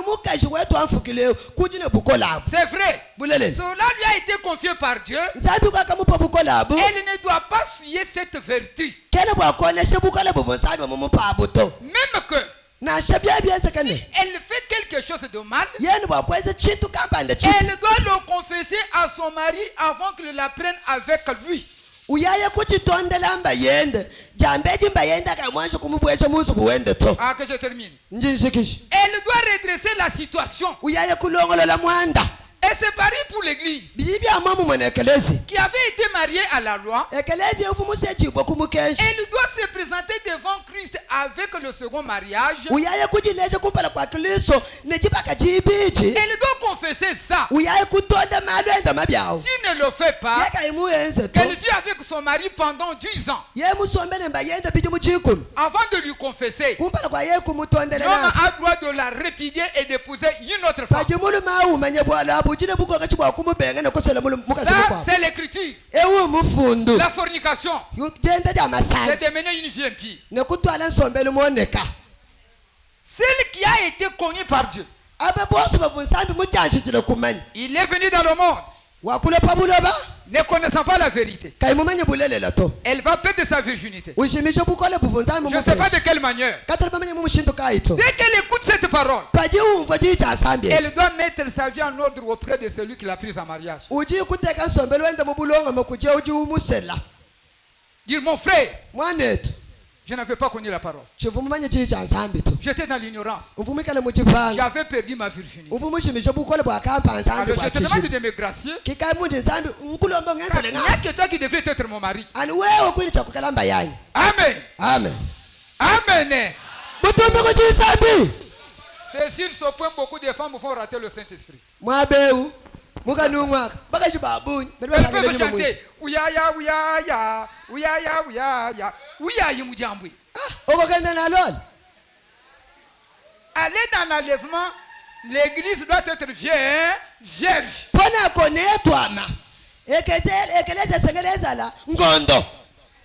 vrai. Cela lui a été confié par Dieu. Elle ne doit pas fuir cette vertu. Même que si elle fait quelque chose de mal, elle doit le confesser à son mari avant qu'il la prenne avec lui. uyaye kuchitondela mbayende jambeji mbayende kamwanje kumubwesha musu buwende to. Ah, que je termine. Njinshikisha. Elle doit redresser la situation. Uyaye kulongolola mwanda. Et c'est pareil pour l'église Bibi amamu mwana ekelezi. qui avait été mariée à la loi. Ekelezi ufumuse chibwa kumukenshi. Elle doit se présenter devant Christ avec le second mariage. Uyaye kujileje kumpala kwa Kristo nejibaka jibiji. Elle doit confesser ça. Uyaye kutonda malwenda mabyao. S'il ne le fait pas, Yeka imuyenze to. qu'elle vit avec son mari pendant 10 ans. Ye musombele mbayende biji muchikumi. Avant de lui confesser, Kumpala kwa ye kumutondele l'homme na. a droit de la répudier et d'épouser une autre femme. Pajimulu mau manye bwala bujine buko kachibwa kumubenga nekosela mulu mukati Ça, kwa. c'est l'écriture. Ewu mufundu. La fornication, Jenda ja c'est masanga. de mener une vie impie. Nekutwala nsombele moneka. Celle qui a été connue par Dieu. Abe bosu bavunsambi mutanshikile kumanya. Il est venu dans le monde, Wakule pabuloba ne connaissant pas la vérité. kaimumanye bulelela to. Elle va perdre sa virginité. Ushimisho bukole buvunsambi Je ne sais pas mukenshi. de quelle manière. Katari bamenye mumushinto kaito. Dès qu'elle écoute cette parole, Paji umva jicha sambi. elle doit mettre sa vie en ordre auprès de celui qui l'a prise en mariage. Uji kuteka nsombele wende mubulonga mukuje uji umusela. Dire mon frère, Mwanetu. je n'avais pas connu la parole. Chivumanye jicha sambi to. J'étais dans l'ignorance. Mvumikale mujipanga. J'avais perdu ma virginité. Mvumushimisho bukole bwakampa nsambi Alors kwa je te demande chichi. de me gracier. Kikai mundi nsambi nkulomba Il ngensele n'y a ngasi. que toi qui devrais être mon mari. Ani wewe kwini chakukalamba yani. Amen. Amen. Amen. Butumbe kuchisambi. C'est sur ce point beaucoup de femmes font rater le Saint-Esprit. Mwabeu. Mukanungwaka. Baka chibabunyi. Elles peuvent chanter. Ouyaya, ouyaya, ouyaya, ouyaya. Ouyayi mujambwe. Oko kende na lol. Aller dans l'enlèvement, l'église doit être vierge. Pona konetwama. Ekeleze sengeleza la ngondo.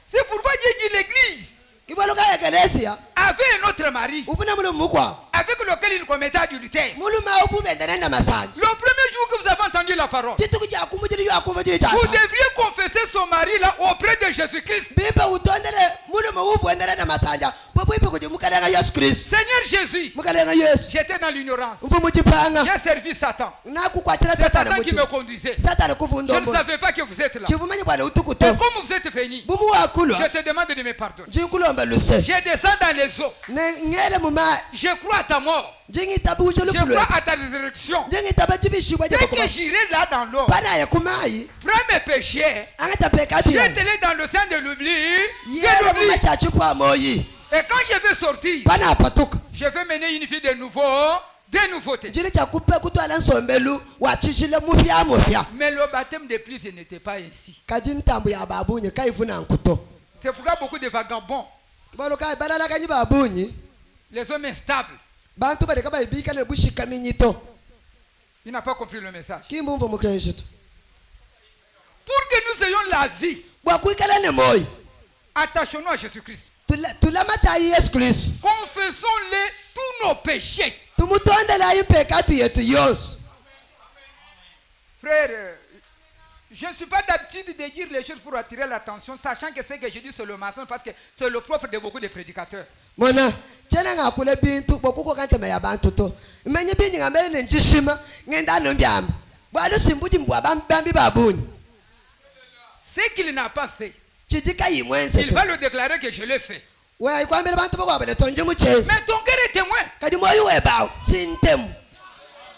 C'est pourquoi Dieu dit l'église Kibaloka ekelezia. avait un autre mari Ufuna mulu mukwa. avec lequel il commettait adultère. Mulu ma ufu bendana na masanga. Le premier jour que vous avez entendu la parole, Chitu kuja kumujiri yo akumva jicha. vous devriez confesser son mari là auprès de Jésus-Christ. Bibe utondele mulu ma ufu endana na masanga. Popo ipe kuja mukalenga Yesu Kristo. Seigneur Jésus, Mukalenga Yesu. j'étais dans l'ignorance. Mfu mujipanga. J'ai servi Satan. Na kukwatira C'est Satana Satan qui muchi. me conduisait. Satana Je kuvundo. ne savais pas que vous êtes là. Chivumanye bwana utukuto. Et comme vous êtes venu, Bumu wakulwa. je te demande de me pardonner. Jinkulomba luse. Je descends dans les eaux. Ngele muma. Je crois à ta mort. Jingitabu uchulu Je fulwe. crois à ta résurrection. Jingitaba jibishibwa Dès jabakuma. que j'irai là dans l'eau, Pana ya kumai. prends mes péchés, Angata pekati ya. jette-les dans le sein de l'oubli. Yele Je l'oublie. muma chachupu amoyi. Et quand je vais sortir, Pana apatuka. je vais mener une vie de nouveau, de nouveautés. Jili chakupe kutwala nsombelu wachichile mupya mupya. Mais le baptême de plus, ce n'était pas ainsi. Kadi ntambu ya babunyi kaivuna nkuto. C'est pourquoi beaucoup de vagabonds, Kibaloka balala kanyi babunyi. les hommes instables, Bantu badeka bayibika le bushika minyito. ils n'ont pas compris le message. Kimbumvo mukenshito. Pour que nous ayons la vie, Bwakuikala ne moyi. attachons-nous à Jésus-Christ. Tulamata Yesu Kristo. Confessons-les tous nos péchés. Tumutondela ipekatu yetu yonse. Frère, je ne suis pas d'habitude de dire les choses pour attirer l'attention, sachant que ce que je dis c'est le mensonge parce que c'est le propre de beaucoup de prédicateurs. Mona, jana ngakule bintu bokuko kantema ya bantu to. Menye binyi ngamene njishima ngenda nombyamba. Bwalo simbuji mbwa bambi babuni. Ce qu'il n'a pas fait, Chijika yimwense il to. va le déclarer que je l'ai fait. We ikwambele bantu bokwabele tonje muchezi. Mais ton cœur est témoin. Kadi moyo webao sintemu.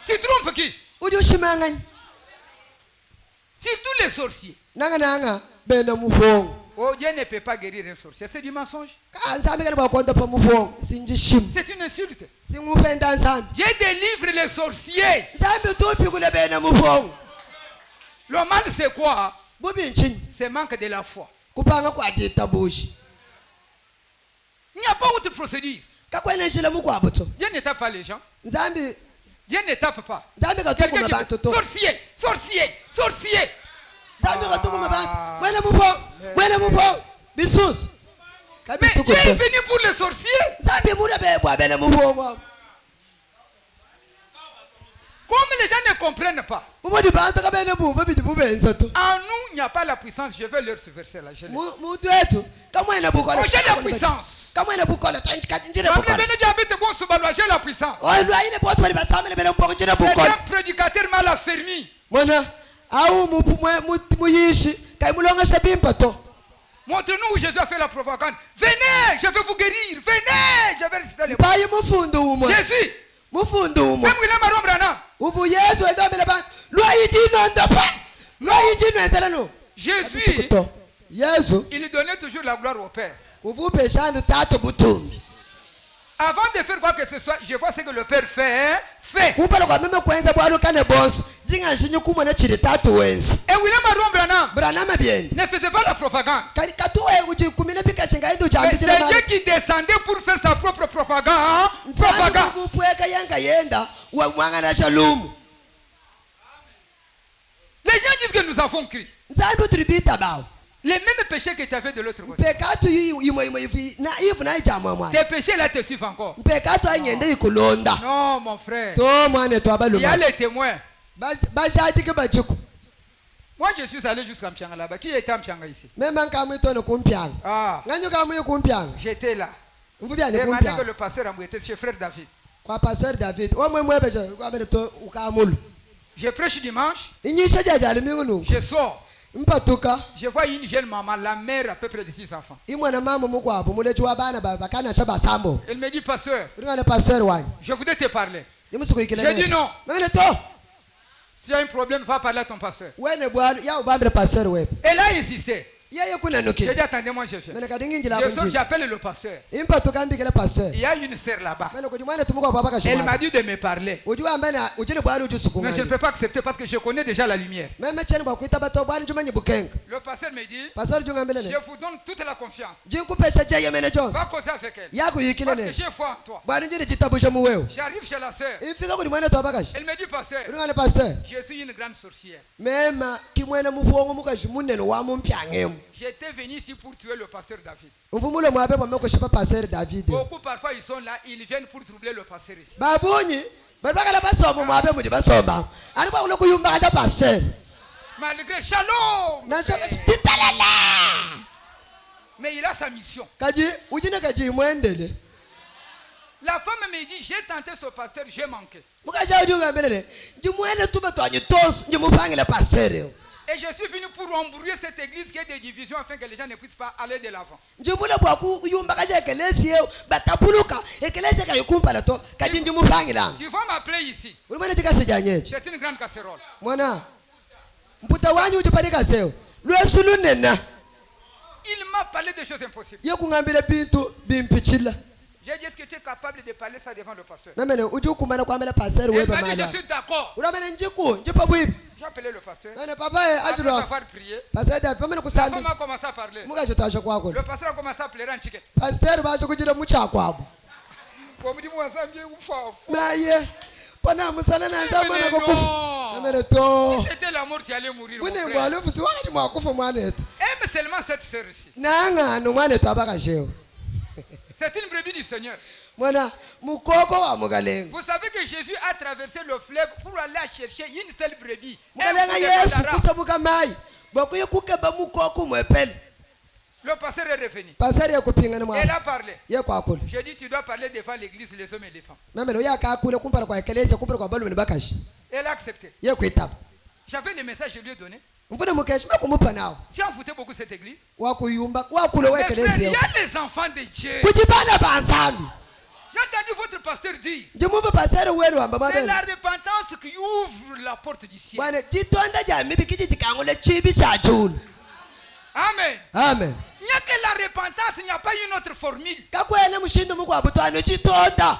Tu trompes qui? Uji ushimangani. Surtout les sorciers. Nanga bena muhongo. Oh, Dieu ne peut pas guérir un sorcier. C'est du mensonge. Kanzambi kali bakonda pa muhongo sinjishima. C'est une insulte. Singupenda nzambi. Dieu délivre les sorciers. Nzambi tupi kule bena muhongo. Le mal c'est quoi? Bubi nchini. C'est manque de la foi. Kupanga kwa jitabushi. Il n'y a pas autre procédure. Kakwene njile mukwabuto. Dieu ne tape pas les gens. Nzambi Dieu ne tape pas. Nzambi katukuma Quelqu'un bantu qui to. sorcier, sorcier, sorcier. Nzambi katukuma bantu. Mwene mupo. Bisus. Kabi Mais Dieu tukuto. est venu pour les sorciers. Nzambi muda bebwa bele mupo. Comme les gens ne comprennent pas. Mumudi bantu kabene bumva biti bubenza to. En nous, il n'y a pas la puissance. Je vais leur ce verset là. Mutu wetu kamwene bukola. J'ai la puissance. Kamwene bukola njire J'ai bukola. la puissance. Olu ayine botu bali basamele bele mbongo njire C'est bukola. un prédicateur mal affermi. Mwana au muyishi kai mulonga shabimba to. Montre-nous où Jésus a fait la propagande. Venez, je vais vous guérir. Venez, je vais réciter les mots. mpayi mufundo umwe Jésus, mufundo umwe même William Aron Branham, uvu yesu endomile bantu lwayijinondo pa lwayijinwenzela Jésus, to yesu il donnait toujours la gloire au Père. uvuphe shanu tato butumbi Avant de faire quoi que ce soit, je vois ce que le Père fait. Fait. kumpala kwa meme kwenza bwalukane bonso ndinganshinyi kumwene chili tatu wenzi Et William Aron Branham branama byeni ne faisait pas la propagande. katuwe uchikumile pika chingaindu Mais c'est chambijile Dieu qui descendait pour faire sa propre propagande. Propagande. vupweka yanga yenda wamwangana shalumu Les gens disent que nous avons crié. nzambi utribita bawo Les mêmes péchés que tu avais de l'autre côté. mpekatu imwe ivi na ivu naichamwamwana Tes péchés là te suivent encore. mpekatu anyende ikulonda Non, mon frère. to mwane Il y a twabaluma les témoins. bashachike bachiku Moi, je suis allé jusqu'à Mpianga là-bas. Qui était à Mpianga ici? mema nkamwitone kumpyanga Ah, nganyu kamwi kumpyanga j'étais là. mvubyani J'ai demandé que kumpyanga le pasteur a était chez frère David. kwa pastor david omwemwebeje kwamene to ukamulu Je prêche dimanche. inyishe jajali mingunu Je sors. mpatuka Je vois une jeune maman, la mère à peu près de 6 enfants. imwana mama mukwabo mulechi wa bana bakanasha basambo Elle me dit, pasteur, ringane pastor wanyu je voudrais te parler. imusikuikile J'ai dit non. mamene to Si tu as un problème, va parler à ton pasteur. wene bwana ya ubambire pastor wepe Elle a insisté. yeye J'ai kunanukile dit, attendez-moi, je fais. mene kadinginjila Je sors, kunji j'appelle le pasteur. impatuka mbikile pastor Il y a une sœur là-bas. mene kuti mwana tumuka baba Elle kashimwa m'a dit de me parler. ujiwa mbena ujini bwana Mais je ne ujisukumani peux pas accepter parce que je connais déjà la lumière. meme cheni bwakuita bato bwana jumanyi bukenga Le pasteur me dit, pastor jungambile je ne vous donne toute la confiance. jinkupesha jeye mene jonse Va causer avec elle. yakuyikile Parce que ne j'ai foi en toi. bwana njini chitabusha muwewe J'arrive chez la sœur. ifika kuti mwana twabakashi Elle me dit, pasteur, ringane pastor je suis une grande sorcière. mema kimwene muvuongo mukashi munene wa mumpyangemu J'étais venu ici pour tuer le pasteur David. mvumulo mwape pamekoshipa pastor david Beaucoup parfois ils sont là, ils viennent pour troubler le pasteur ici. babunyi balibakala basomba mwape muti basomba ani bwakulo kuyumbakata pastor Malgré shalom. titalala Mais il a sa mission. kaji ujine kaji imwendele La femme me dit, j'ai tenté ce pasteur, j'ai manqué. mukaja ujungambelele njimwene tuba twanyi tonso njimupangile pastor Et je suis venu pour embrouiller cette église qui est des divisions afin que les gens ne puissent pas aller de l'avant. njimule bwakuyumbakaja ekelesi yeu batapuluka ekelesi kayikumpala to kaji njimupangila Tu vas m'appeler ici. ulimwene chikasejanyechi C'est une grande casserole. mwana mputa wanyu utipanikaseo lwesu lunena Il m'a parlé de choses impossibles. yekung'ambile bintu bimpichila J'ai dit, est-ce que tu es capable de parler ça devant le pasteur? memene uji ukumana kwambela pastor Elle wepe m'a dit, je mala suis d'accord. ulamene njiku njipa bwipi J'ai appelé le pasteur. mene papaye Après achilwa avoir prié, pastor davi pamene la kusambi femme a commencé à parler. mukacho tasha kwako Le pasteur a commencé à pleurer en chiquette. pastor basho kuchita muchakwabo naye pana musala nanza mwana Mais kokufa non. memene to Si c'était la mort, tu allais mourir. Mon kune frère. mwalefu siwakati mwakufa mwanetu Aime seulement cette sœur ici. nang'ano mwanetu abakashewo C'est une brebis du Seigneur. mwana mukoko wa mukalenga Vous savez que Jésus a traversé le fleuve pour aller chercher une seule brebis. mukalenga Un yesu bout de kusabuka mayi bakuye kukeba mukoko mwepele Le pasteur est revenu. pastor yekupingana Elle mwa a parlé. yekwakula J'ai dit, tu dois parler devant l'église, les hommes et les femmes. memene uyakakule kumpala kwa ekelesi kumpala kwa balumini bakashi Elle a accepté. yekwitaba J'avais le message, je lui ai donné. mfune mukeshi mekumupa nawo Tu as foutu beaucoup cette église. wakuyumba wakule Mais frère, wekelesi il y yewo a les enfants de Dieu. kuchipana bansambi J'ai entendu votre pasteur dire, njimumva pastor weru wamba c'est mabele la repentance qui ouvre la porte du ciel. bwana chitonda ja mibi kichi chikangule chibi cha julu Amen. amen Il n'y a que la repentance, il n'y a pas une autre formule. kakwene mushindu mukwabutwano chitonda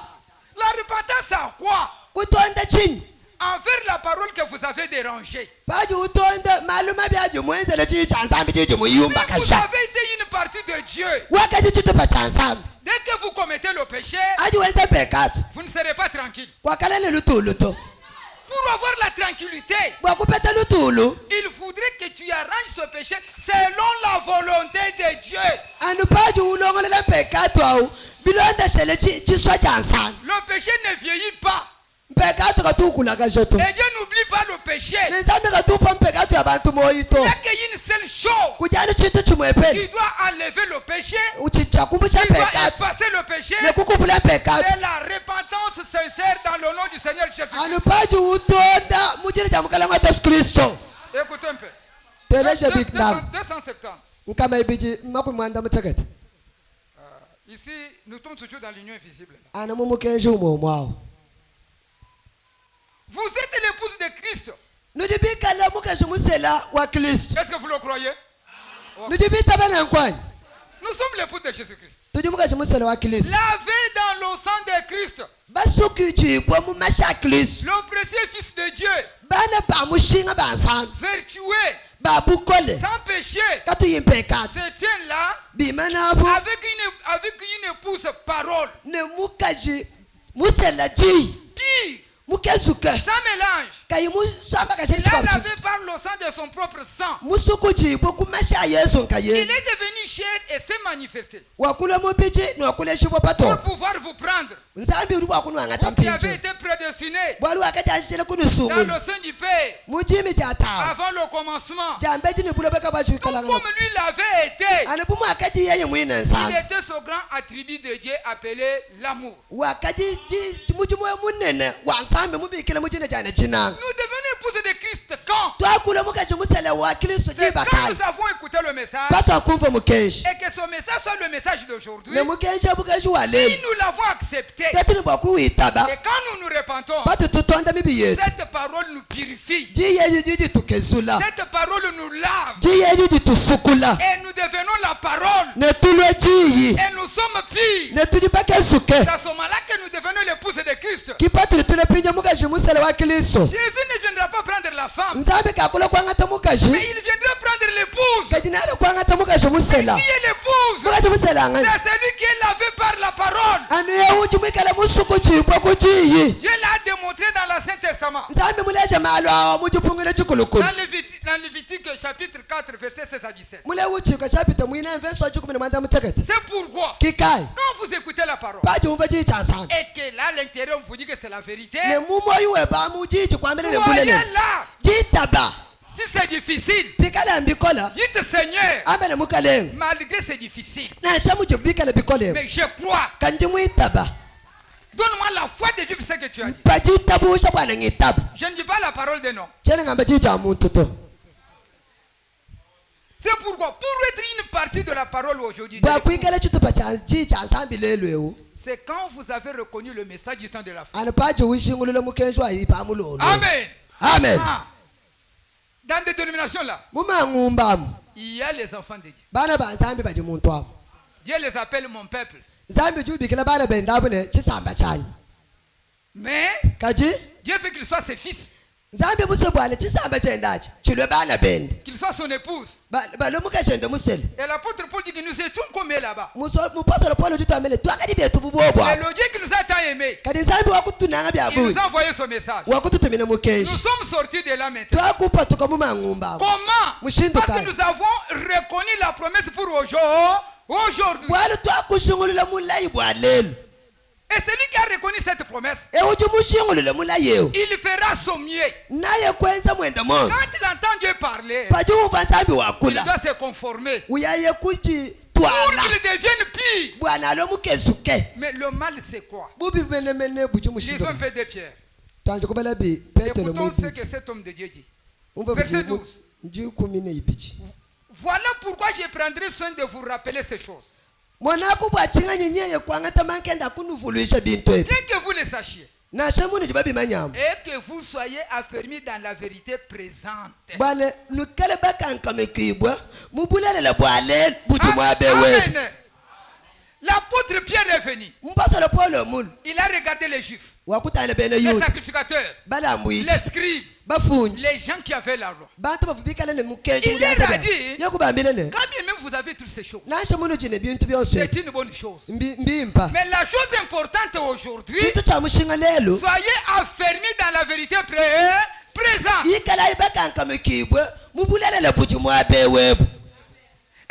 La repentance, c'est à quoi? kutonda chini Envers la parole que vous avez dérangée. paji utonda maluma byaji mwenzele chichi cha nsambi chichi muyumba Si vous kasha avez été une partie de Dieu, wakachi chitupa cha nsambi dès que vous commettez le péché, aji wenze pekatu vous ne serez pas tranquille. kwakalele lutulu to Pour avoir la tranquillité, bwakupeta lutulu il faudrait que tu arranges ce péché selon la volonté de Dieu. anu paji ulongolela pekatu au bilondeshele chiswa cha nsambi Le péché ne vieillit pas. mpekatu katukula kashoto Et Dieu n'oublie pas le péché. nenzambi katupa mpekatu ya bantu moyito Il n'y a qu'une seule chose. kujani chitu chimwepeli Tu dois enlever le péché. uchichakumbusha Tu dois pekatu effacer le péché. nekukupula pekatu C'est la repentance sincère dans le nom du Seigneur Jésus. anu paji utonda mujini cha mukalanga Yesu Kristo Écoutez un peu. teleje big nam 270. nkama ibiji makumwanda mutakati Ici, nous sommes toujours dans l'union invisible. ana mumukenje umomwao Vous êtes l'épouse de Christ. nudibikala mukenje musela wa Kristo Est-ce que vous le croyez? nudibita bana nkwani Nous sommes l'épouse de Jésus-Christ. tudi mukenje musela wa Kristo Lavé dans le sang de Christ. basukijibwa mu masha Kristo Le précieux Fils de Dieu. bana ba mushinga bansana Vertueux. babukole Sans péché. katuyimpekati Se tient là. bimanabo Avec une épouse parole. ne mukaji musela ji Pire. mukezuke Sans mélange. kayi musamba Il kacheli a chikabu lavé par le sang de son propre sang. musukujibwa ku masha Yesu Il nkaye est devenu chair et s'est manifesté. wakula mubiji nokula shibwa Pour pato pouvoir vous prendre. nzambi uri bwakunu angata Vous qui avez mpinjo été prédestinés bwali wakajajitele dans kunisungulu le sein du Père mujimi jatawa avant le commencement. jambe jini bulobeka Tout bajukalanga comme lui l'avait été. ana bumu akaji yeye mwina Il nsana était ce grand attribut de Dieu appelé l'amour. wakaji mujimu we munene wansambe mubikile mujine jane jinanga Nous devenons épouses de Christ quand? twakula mukaji musele wa Kristo C'est quand jibakai nous avons écouté le message bato akumva mukenji et que ce message soit le message d'aujourd'hui. ne mukenji abukenji Si walemu nous l'avons accepté tetini bwakuwitaba et quand nous nous repentons, bato tutonda mibi yetu cette parole nous purifie. jiyeji jijitukezula Cette parole nous lave jiyeji jitusukula et nous devenons la parole ne tulwe jiyi et nous sommes pires. ne tujibakesuke C'est à ce moment-là que nous devenons l'épouse de Christ. kipatuli tulepinja mukaji musele wa Kristo Jésus ne viendra pas prendre la femme, nzambi kakula kwangata mukaji mais il viendra prendre l'épouse. kajinali kwangata mukaji musela Qui est l'épouse? mukaji musela ngani C'est celui qui est lavé par la parole. anu yewuji mwikala musuku jibwa kujiyi Dieu l'a démontré dans l'Ancien Testament. nzambi muleje malo awo mujipungile chikulukulu Dans Lévitique chapitre 4, verset 16 à 17. mule wuchika chapita mwina mveso wa chikumi na mwanda muteketi C'est pourquoi, kikai quand vous écoutez la parole, baji umva jiyi cha nsambi et que là, à l'intérieur, on vous dit que c'est la vérité, ne mumoyi webamu jiji kwambile ne voyez mbulele là. jitaba Si c'est difficile, bikala mbikola dites Seigneur, ambele mukalengu malgré c'est difficile, nasha muji bikala bikole mais je crois. kanji mwitaba Donne-moi la foi de vivre ce que tu as dit. pajitabusha bwana ngitaba Je ne dis pas la parole de non. chene ngamba jiji cha muntu to C'est pourquoi, pour être une partie de la parole aujourd'hui, bwakwikala chitupa cha jiji cha nsambi lelwewu c'est quand vous avez reconnu le message du temps de la foi. ana paji wishingulule mukenjwa yipa mulolo Amen. amen Ah. Dans des dénominations là, mumangumbamu il y a les enfants de Dieu. bana ba nsambi baji muntu wamo Dieu les appelle mon peuple. nsambi jubikila bana bendabune chisamba chanyu Mais kaji Dieu veut qu'il soit ses fils, nsambi musebwana chisamba chendachi chilwe bana bende qu'il soit son épouse. balomuka chende musele Et l'apôtre Paul dit que nous étions comme là-bas. mupostolo paulo tutamele twakadi byetu Mais bubobwa le Dieu qui nous a tant aimés, kadi nsambi wakutunanga il byabuyi nous a envoyé son message. wakututumina Nous mukenji sommes sortis de là maintenant. twakupa tuka mumangumbamu Comment? Mushindo Parce kai. que nous avons reconnu la promesse pour aujourd'hui. bwali twakushingulula mulayi bwa lelo Et celui qui a reconnu cette promesse, ewuji mushingulule mulayewu il fera son mieux. naye kwenza mwenda monsi Quand il entend Dieu parler, paji umva nsambi il wakula doit se conformer uyaye pour kujitwala qu'il devienne pire. bwana alomukesuke Mais le mal, c'est quoi? bubi menemene buji mushindo Lisons un peu de Pierre. tanje kubala bi petelo Écoutons ce mubi que cet homme de Dieu dit. umva Verset 12. nji kumi ne ibichi Voilà pourquoi je prendrai soin de vous rappeler ces choses. mwanako bwachinga nyenyeye kwangata mankenda kunuvuluisha bintu ebi Bien que vous le sachiez. nashe munu jibabi manyama Et que vous soyez affermis dans la vérité présente. bwana lukale bakankamekibwa mubulelela bwale buji mwabewe Amen. L'apôtre Pierre est venu. mpasolo paulo mulu Il a regardé les juifs, wakutale bene les yuda sacrificateurs, balambwiji les scribes, bafunji les gens qui avaient la loi. bantu bafubikale ne mukenji Il leur a dit, yokubambile ne quand bien même vous avez toutes ces choses, nashe munu jine bintu byonse c'est une bonne chose. mbimpa Mais la chose importante aujourd'hui, kintu cha mushinga lelo soyez affermis dans la vérité présente. yikala ibakankamekibwe mubulelela buji mwabewebu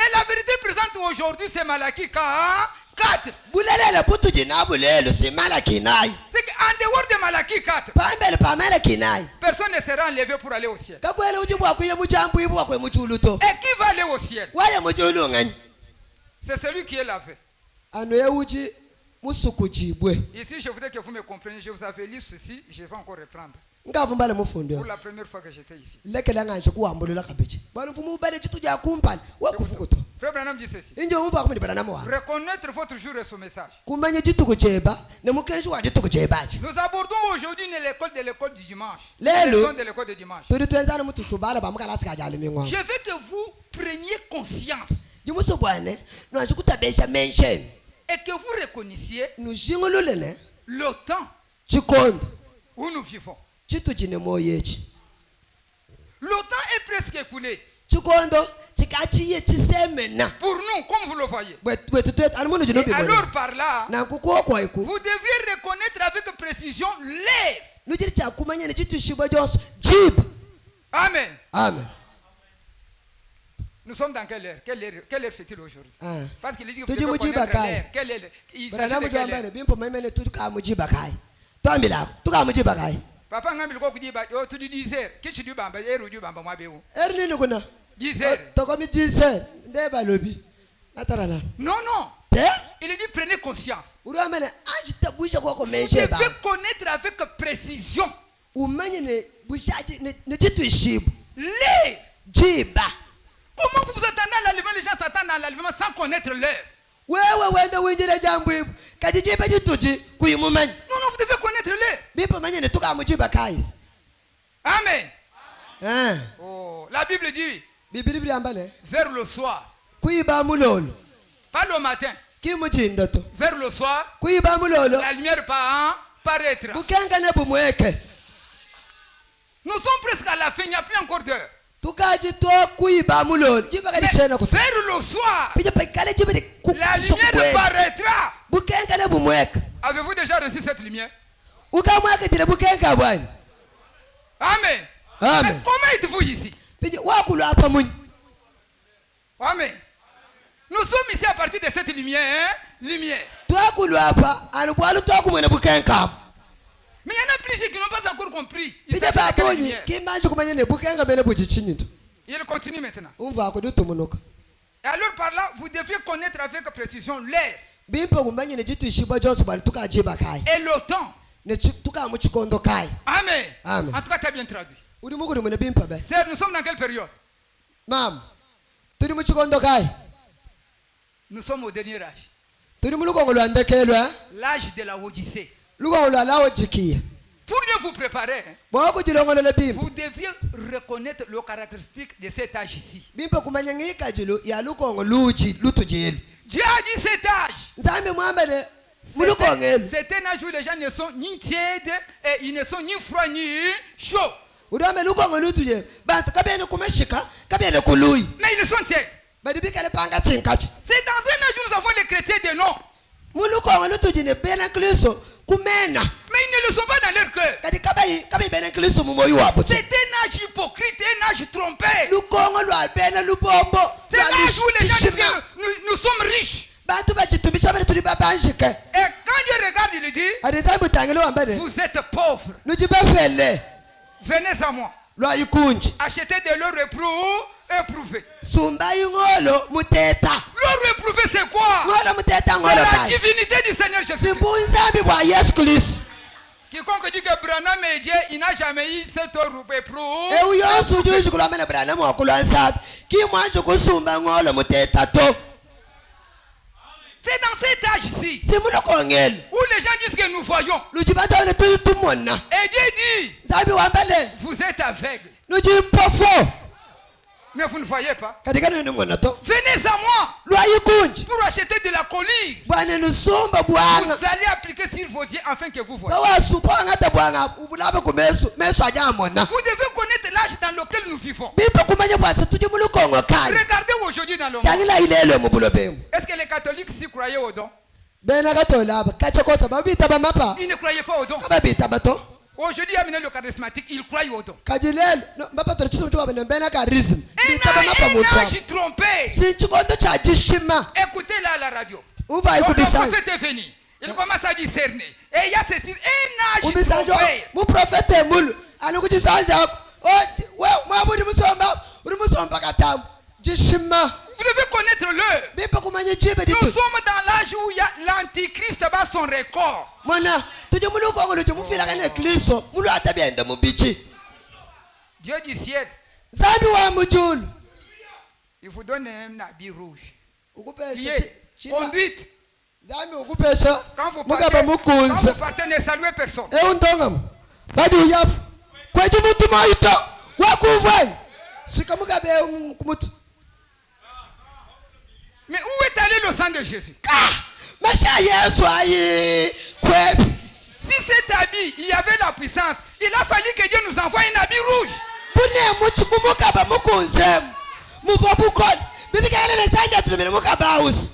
Et la vérité présente aujourd'hui, c'est Malachie 4. bulelela butu jina bulelo simala kinai C'est qu'en dehors de Malachie 4, pambele pamela kinai personne ne sera enlevé pour aller au ciel. kakwele uji bwakuye mujambu ibu wakwe muchuluto Et qui va aller au ciel? waye muchulungani C'est celui qui est lavé. ano ye uji Ici, je voudrais que vous me compreniez. Je vous avais lu ceci, je vais encore reprendre. Ngavumbala mufundo. Pour la première fois que j'étais ici. Lekela nganje kuhambulula kabeji. Bwana mfumu ubale chitu ja kumpala. Wakufukuto. Frère Branham dit ceci. Injo umva kumidi Branham wa. Reconnaître votre jour et son message. Kumanya chitu kujeba ne mukenji wa chitu kujebaje. Nous abordons aujourd'hui l'école du dimanche. Lelo. De l'école du dimanche. Tuli twenzana mututu bala bamukala sikajali mingo. Je veux que vous preniez conscience. Jimuso bwana no ajikutabesha mention. Et que vous reconnaissiez nujingolulele le temps chikondo où nous vivons. Chitu chine moyechi. Le temps est presque écoulé. Chikondo chikachiye chisemena. Pour nous, comme vous le voyez. Et alors par là, vous devriez reconnaître avec précision l'heure. Amen. Amen. Nous sommes dans quelle heure? Quelle heure fait-il aujourd'hui? Parce qu'il dit que vous devez connaître l'heure. Quelle heure? Il s'agit de quelle heure? Papa ngambi liko kujiba yo tudi 10 heures. Kishi du bamba eru du bamba mwabeu. Nini kuna? 10 heures. Tokomi 10 heures. Ndeba lobi. Natarala. Non non. Il dit prenez conscience. Vous devez connaître avec précision. L'heure. Jiba. Comment vous attendez à l'enlèvement? Les gens s'attendent à l'enlèvement sans connaître l'heure. Non, non, vous devez connaître l'heure. Amen. Oh, la Bible dit vers le soir. Pas le matin. Vers le soir, la lumière paraîtra. Nous sommes presque à la fin, il n'y a plus encore d'heure. Vers le soir, la lumière paraîtra. Avez-vous déjà reçu cette lumière? Amen. Amen. Comment êtes-vous ici? Amen. Nous sommes ici à partir de cette lumière. Lumière. Mais il y en a plusieurs qui n'ont pas encore compris. Il continue maintenant. Et alors par là, vous devriez connaître avec précision l'heure. Et le temps. Amen. Amen. En tout cas, tu as bien traduit. Sœur, nous sommes dans quelle période? Nous sommes au dernier âge. L'âge de la Odyssée. Pour mieux vous préparer, vous devriez reconnaître le caractéristique de cet âge ici. Dieu a dit cet âge. C'est un âge où les gens ne sont ni tièdes et ils ne sont ni froids ni chauds. Mais ils sont tièdes. C'est dans un âge où nous avons les chrétiens de nom. Mais ils ne le sont pas dans leur cœur. C'est un âge hypocrite, un âge trompé. C'est l'âge où les gens disent que nous sommes riches. Et quand Dieu regarde, il dit, vous êtes pauvres. Venez à moi. Achetez de l'or éprouvé. L'or éprouvé, c'est quoi? C'est la divinité du Seigneur Jésus. Quiconque dit que Branham est Dieu, il n'a jamais eu cet or éprouvé. C'est dans cet âge-ci où les gens disent que nous voyons. Et Dieu dit, vous êtes aveugles. Mais vous ne voyez pas. Venez à moi pour acheter de la collyre. Vous allez appliquer sur vos yeux afin que vous voyez. Vous devez connaître l'âge dans lequel nous vivons. Regardez aujourd'hui dans le monde. Est-ce que les catholiques s'y croyaient au don? Ils ne croyaient pas au don. Aujourd'hui, il y a maintenant le charismatique, ils croient au don. Un âge trompé. Écoutez là à la radio. Le prophète est venu. Il commence à discerner. Et il y a ceci, un âge trompé. Vous devez connaître l'heure. bipa kumanya jibe Nous ditu sommes dans l'âge où il y a l'antichrist bat son record. mwana tuje mulu ko ngolo tumufila kana kristo mulu atabyenda mubichi Dieu du ciel, zambi wa mujulu il vous donne un habit rouge. ukupesha Conduite. zambi ukupesha Quand vous mugaba mukunza partez, ne saluez personne. undongam badi uyap kweje muntu maito wakuvanya sika mugabe kumutu Mais où est allé le sang de Jésus? masha yesu ayi kwebi Si cet habit, il y avait la puissance, il a fallu que Dieu nous envoie un habit rouge. bune mutu mumugaba mukunze muva bukol bibikele lesanja tumene mugaba us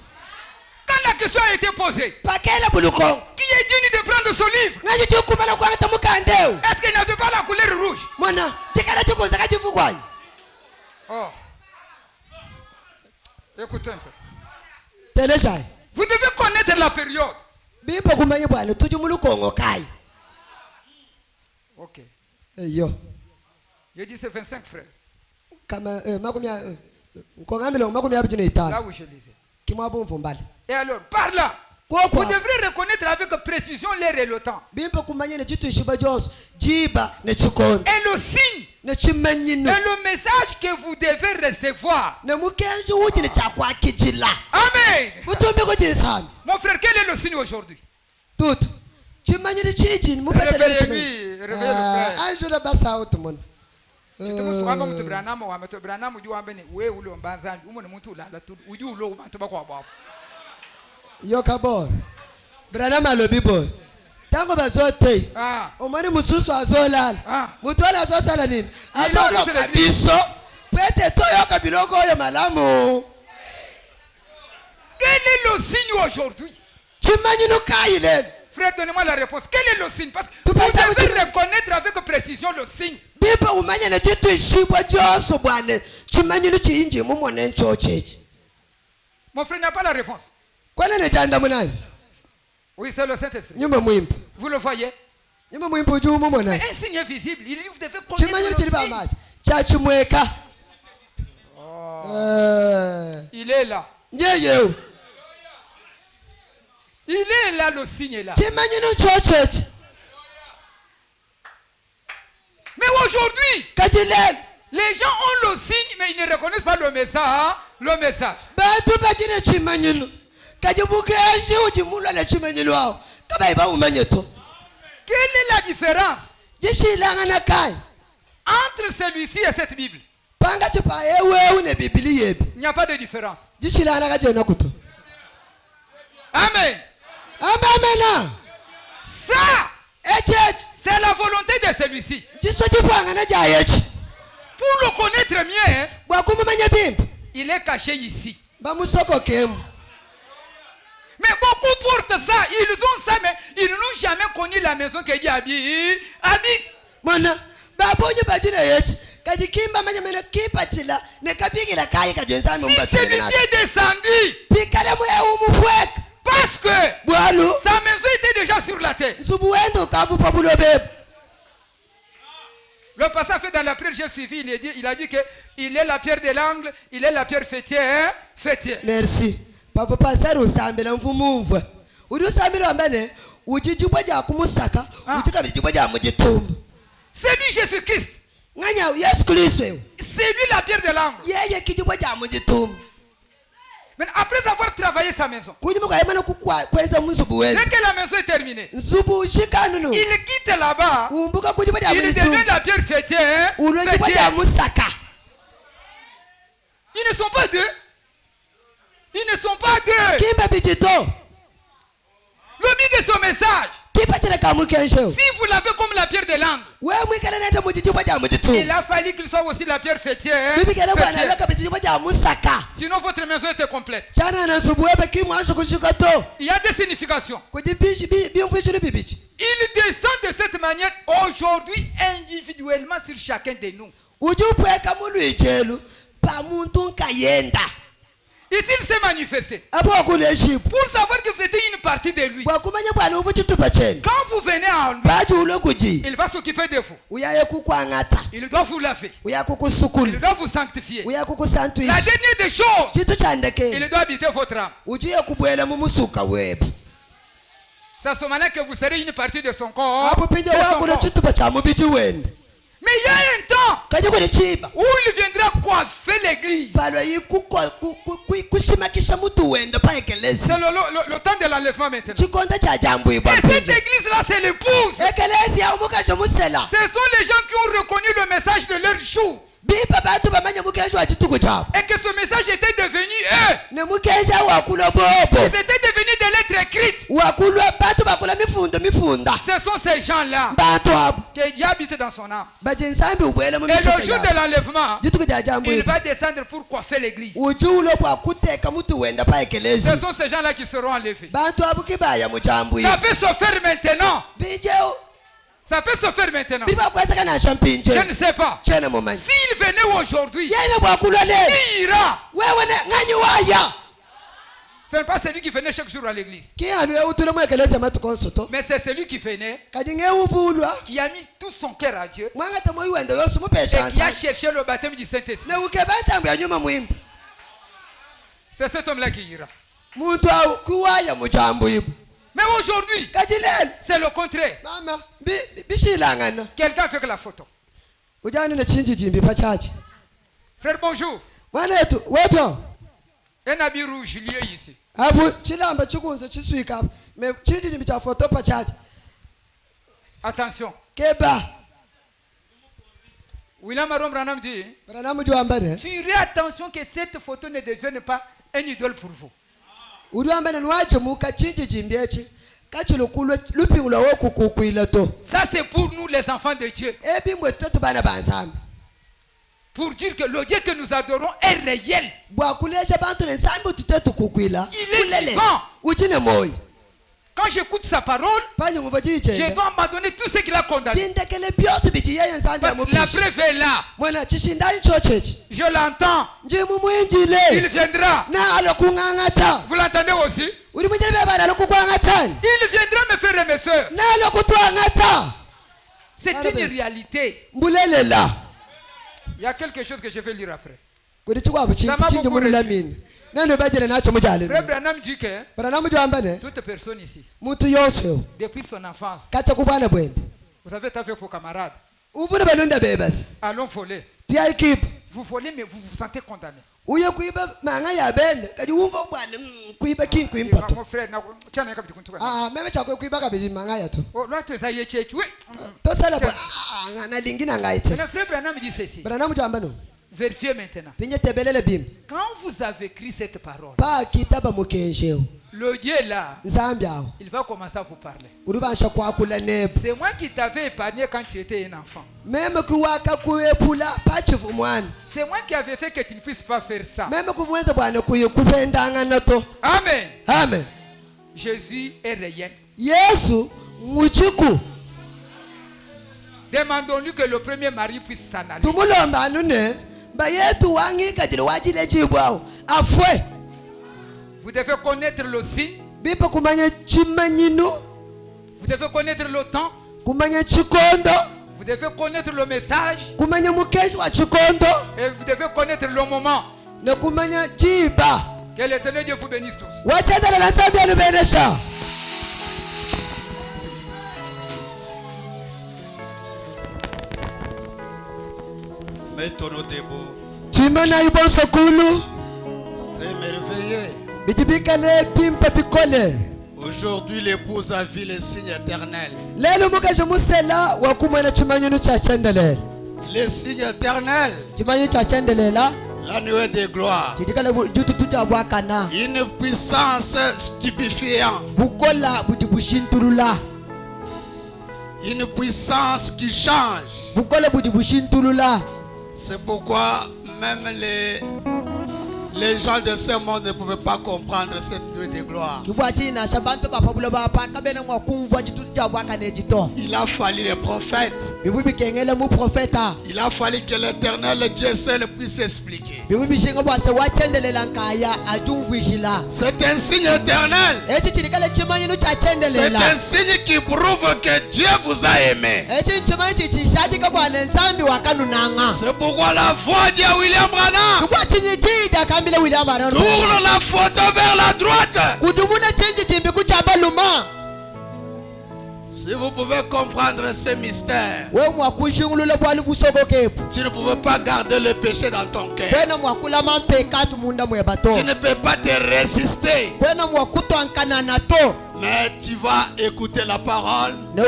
Quand la question a été posée, pakela bulukon qui est digne de prendre son livre? ngaji tukumana kwa tamukandeu Est-ce qu'il n'avait pas la couleur rouge? mwana tikala tukunza kajivugwanya Oh. Écoutez un peu. telejai Vous devez connaître la période. bipo kumanye bwana tuje mulukongo kai Ok. eyo Je dis c'est 25 frères. kama makumya nkongamilo makumya abijine itano Là où je lisais. kimwabumvu mbali Et alors, par là, vous kokwa devrez reconnaître avec précision l'heure et le temps. bimpo kumanye ne chitu ishiba jos jiba ne chikondo Et le signe, ne chimanyino et le message que vous devez recevoir. ne mukenji uji ne chakwa kijila Amen. mutumbi kujisami Mon frère, quel est le signe aujourd'hui? tout chimanyini chiji mupetele Réveillez-lui, réveillez le frère. anjula basa utumon Tumuswanga mtu Branham wa mtu Branham ujua mbene wewe ule ombanza umone muntu ulala tu ujua ulo bantu bakwa babo. yokabor branama lobi boy tango bazote Ah. omani mususu azolala Ah. mutwala azosala nini azolo Il a kabiso pete toyoka biloko oyo malamu Quel est le signe aujourd'hui? chimanyino kayile Frère, donnez-moi la réponse. Quel est le signe? Parce que Tu vous penses que devez tu- reconnaître avec précision le signe. bipa umanye ne chitu ishibwa joso bwane chimanyino chiyinji mumone ncho chechi Mon frère n'a pas la réponse. kwana ne tanda munani Oui, c'est le Saint-Esprit. nyuma mwimpa Vous le voyez? nyuma mwimpa uju mumone Un signe visible. Vous devez chimanyino connaître chili le signe. bamaji chachimweka Il est là. nyeyewu Il est là, le signe est là. chimanyino cho chechi Mais aujourd'hui, kajilele les gens ont le signe, mais ils ne reconnaissent pas le message. Le message. bantu bajine chimanyino kajibukeji ujimulwa le chimanyino wao kaba iba umanye to Quelle est la différence jishilangana kai entre celui-ci et cette Bible? panga chipa ewewu ne bibili yebi Il n'y a pas de différence. jishilangana kajena kuto Amen. amamena Ça, echechi c'est la volonté de celui-ci. jiso chipwangana jayechi Pour le connaître mieux, hein, bwakumumanya bimbi il est caché ici. bamusoko kemu Mais beaucoup portent ça. Ils ont ça, mais ils n'ont jamais connu la maison que Dieu habite. mona babonye bajine yechi kajikimba manya mena kipachila ne kabigila kai kajenzami Si mbatene celui-ci est descendu, pikale muyewu mupweka parce que bwalu sa maison était déjà sur la terre. nsubuwendo kavupa bulobebe Le passage fait dans la prière, j'ai suivi, il a dit que il est la pierre de l'angle, il est la pierre fêtière, fêtière. merci papa pasari usambila mvumumva uri usambila wambane ujijibwa ja kumusaka utikabili jibwa ja mujitumba C'est lui Jésus-Christ. nganya yesu kristo ewe C'est lui la pierre de l'angle. yeye kijibwa ja mujitumba Mais après avoir travaillé sa maison, kujimuka yemana kwenza munsubu wenu dès que la maison est terminée, nsubu ushikanunu il quitte là-bas, umbuka kujibwa ja il devient mujitumba la pierre fêtière, ulojibwa ja fêtière. musaka Ils ne sont pas deux. Ils ne sont pas deux. kimba bijito Le but de son message, tipachile kamukensheo si vous l'avez comme la pierre de l'angle, we mwikale nete mujijibwa ja il mujitumba a fallu qu'il soit aussi la pierre fêtière, bibikele bwana fêtière. weka bijijibwa ja musaka Sinon votre maison était complète. chana na nsubu webe kimwasho kushikato Il y a des significations. kujibishi bimfishiri bibichi Il descend de cette manière aujourd'hui individuellement sur chacun de nous. ujupweka mulwijelu pamuntu nkayenda Ici, il s'est manifesté. abo kule Egypte Pour savoir que vous étiez une partie de lui. bwakumanya bwana uvu chitupa chenu Quand vous venez en lui, baji ulo kuji il va s'occuper de vous. uyaye kukwangata Il doit vous laver. uya Il kukusukulu doit vous sanctifier. uya La kukusantuisha dernière des choses, chitu chandeke il doit habiter votre âme. ujiye kubwela mumusuka webu C'est à ce moment-là que vous serez une partie de son corps. apo pinje de son wakulo corps. chitupa cha mubiji wende Mais il y a un temps kaje kuli chiba où il viendra coiffer l'église. palo kushimakisha mutu wende pa ekelezi C'est le temps de l'enlèvement maintenant. chikonda cha jambo Et ibwa cette église-là, c'est l'épouse. ekelezi ya umukaje musela Ce sont les gens qui ont reconnu le message de leur jour. bipa bantu bamanya mukeje wa chituku chabo Et que ce message était devenu eux. ne mukeje wakulo bobo Ils étaient devenus des lettres écrites. wakulwa bantu bakula mifunda Ce sont ces gens-là bantu abo que Dieu habite dans son âme. bajinsambi ubwele Et le mumisuka jour de yabo l'enlèvement, chituku cha jambo il ibwa va descendre pour coiffer l'église. ujulo bwa kuteka mutu wenda pa ekelezi Ce sont ces gens-là qui seront enlevés. bantu abo kibaya mu jambo Ça ibwa peut se faire maintenant. bijeo Ça peut se faire maintenant. biba kweseka na champinje Je ne sais pas. chene mumanyi S'il venait aujourd'hui, yena bwakulwa lelo qui ira? wewe nganyi waya Ce n'est pas celui qui venait chaque jour à l'église. kihanu eutule mu ekelezi matukonsoto Mais c'est celui qui venait, kadi ngeuvulwa qui a mis tout son cœur à Dieu mwangata moyi wende yose et mupesha qui a nsa cherché le baptême du Saint-Esprit. neuke batambo ya nyuma mwimba C'est cet homme-là qui ira. muntu awo kuwaya mu jambo ibwa Mais aujourd'hui, kadi lelo c'est le contraire. mama bishilangana Quelqu'un avec la photo. ujani ne chinjijimbi pachache Frère, bonjour. mwana yetu weto Un habit rouge lié ici. abu chilamba chikunze chiswika me chinjijimbi cha foto pachache Attention. keba William Aron Branham dit, branamu juambane tirez attention que cette photo ne devienne pas un idole pour vous. uliambane nwaje muka chinjijimbi echi kachilukulwe lupingulwa wokukukwila to Ça, c'est pour nous, les enfants de Dieu. ebimbwe totu bana bansambi Pour dire que le Dieu que nous adorons est réel. bwakuleja bantu nensambi utitetu kukwila Il est vivant. uchine moyo Quand j'écoute sa parole, panyunguva je chichende dois abandonner tout ce qu'il a condamné. chindekele byose bijiyeye nsambi ya La mupishi preuve est là. mwana chishindani chochechi Je l'entends. njimu Il mwinjile viendra. na alokung'ang'ata Vous l'entendez aussi? uli mwinjile bebana alokukwang'atani Il viendra, mes frères et mes sœurs. na alokutwang'ata C'est Arabie. une réalité. mbulelela Il y a quelque chose que je vais lire après. kuti chikwabo Ça m'a chinji beaucoup munulamini nano bajele nacho mujale Frère Branham dit que branamu juambane toute personne ici, muntu yose depuis son enfance, kacha kubwana bwene vous avez été avec vos camarades, uvune balonda bebasi allons voler. tuyayikipa Vous volez, mais vous vous sentez condamné. uye kuiba manga ya bene kadi wumva ubwana kuiba king Mon kuimpato frère, tiens, il y ah meme chako kuiba kabili manga ya to a tu as été oui. tosala bwa na lingina ngaite Le frère Branham dit ceci. branamu juambano Vérifiez maintenant. pinye tebelele bim Quand vous avez écrit cette parole, pa kitaba mukensheo le Dieu là, nzambi awo il va commencer à vous parler. urubansha kwakula nebo C'est moi qui t'avais épargné quand tu étais un enfant. meme kuwaka kuepula pachivu mwana C'est moi qui avais fait que tu ne puisses pas faire ça. meme kuvuenza bwana kuyikupendangana to Amen. amen Jésus est réel. yesu muchiku Demandons-lui que le premier mari puisse s'en aller. tumulomba anu ne mba yetu wangika jili wajile jibwawo afwe Vous devez connaître le signe. bipa kumanya chimanyinu Vous devez connaître le temps. kumanya chikondo Vous devez connaître le message. kumanya mukeji wa chikondo Et vous devez connaître le moment. ne kumanya jiba Que l'éternel Dieu vous bénisse tous. wachendela na nsambi yanu benesha Mettons-nous debout. twimana ibonso kulu C'est très merveilleux. bijibikale pimpa bikole Aujourd'hui, l'épouse a vu le signe éternel. lelo mukaje musela wakumwana chimanyinu cha chendelela Le signe éternel, chimanyu cha chendelela la nuée de gloire. chidikale jutu tuta bwakana Une puissance stupéfiante. bukola budi bushintulula Une puissance qui change. bukola budi bushintulula C'est pourquoi même Les gens de ce monde ne pouvaient pas comprendre cette nuit de gloire. Il a fallu les prophètes. Il a fallu que l'Éternel, Dieu seul, puisse expliquer. C'est un signe éternel. C'est un signe qui prouve que Dieu vous a aimé. C'est pourquoi la voix dit à William Branham: tourne la photo vers la droite. Si vous pouvez comprendre ce mystère, tu ne pouvais pas garder le péché dans ton cœur. Tu ne peux pas te résister. Mais tu vas écouter la parole. Et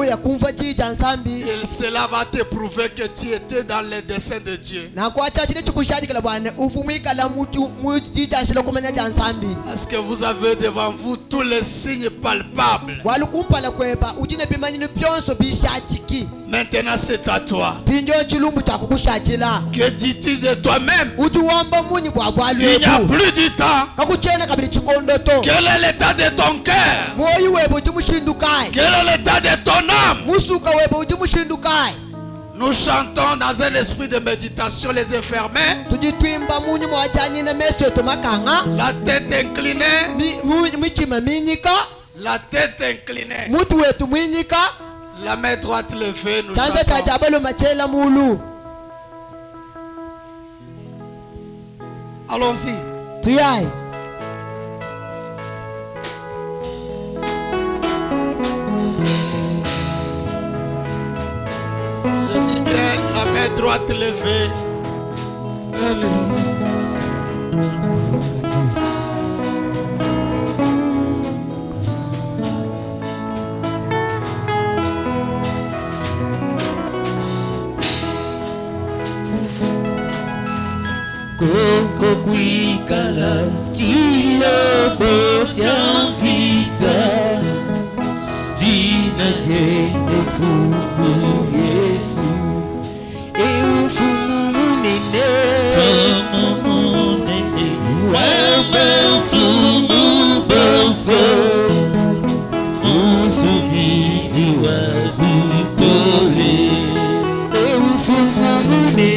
cela va te prouver que tu étais dans les desseins de Dieu. Parce que vous avez devant vous tous les signes palpables. Maintenant c'est à toi. Que dis-tu de toi-même? Il n'y a plus du temps. Quel est l'état de ton cœur? Quel est l'état de ton âme? Nous chantons dans un esprit de méditation, les yeux fermés, la tête inclinée, la tête inclinée, la main droite levée. Nous chantons. Allons-y. Je dis bien la main droite levée. Koko kuikala tila botiang vita Dina kene fumu Yesu E ufumu munene Fumu munene Wama fumu banso Musumidi wa bukole E ufumu munene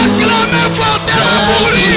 Acclamez fortement pour lui.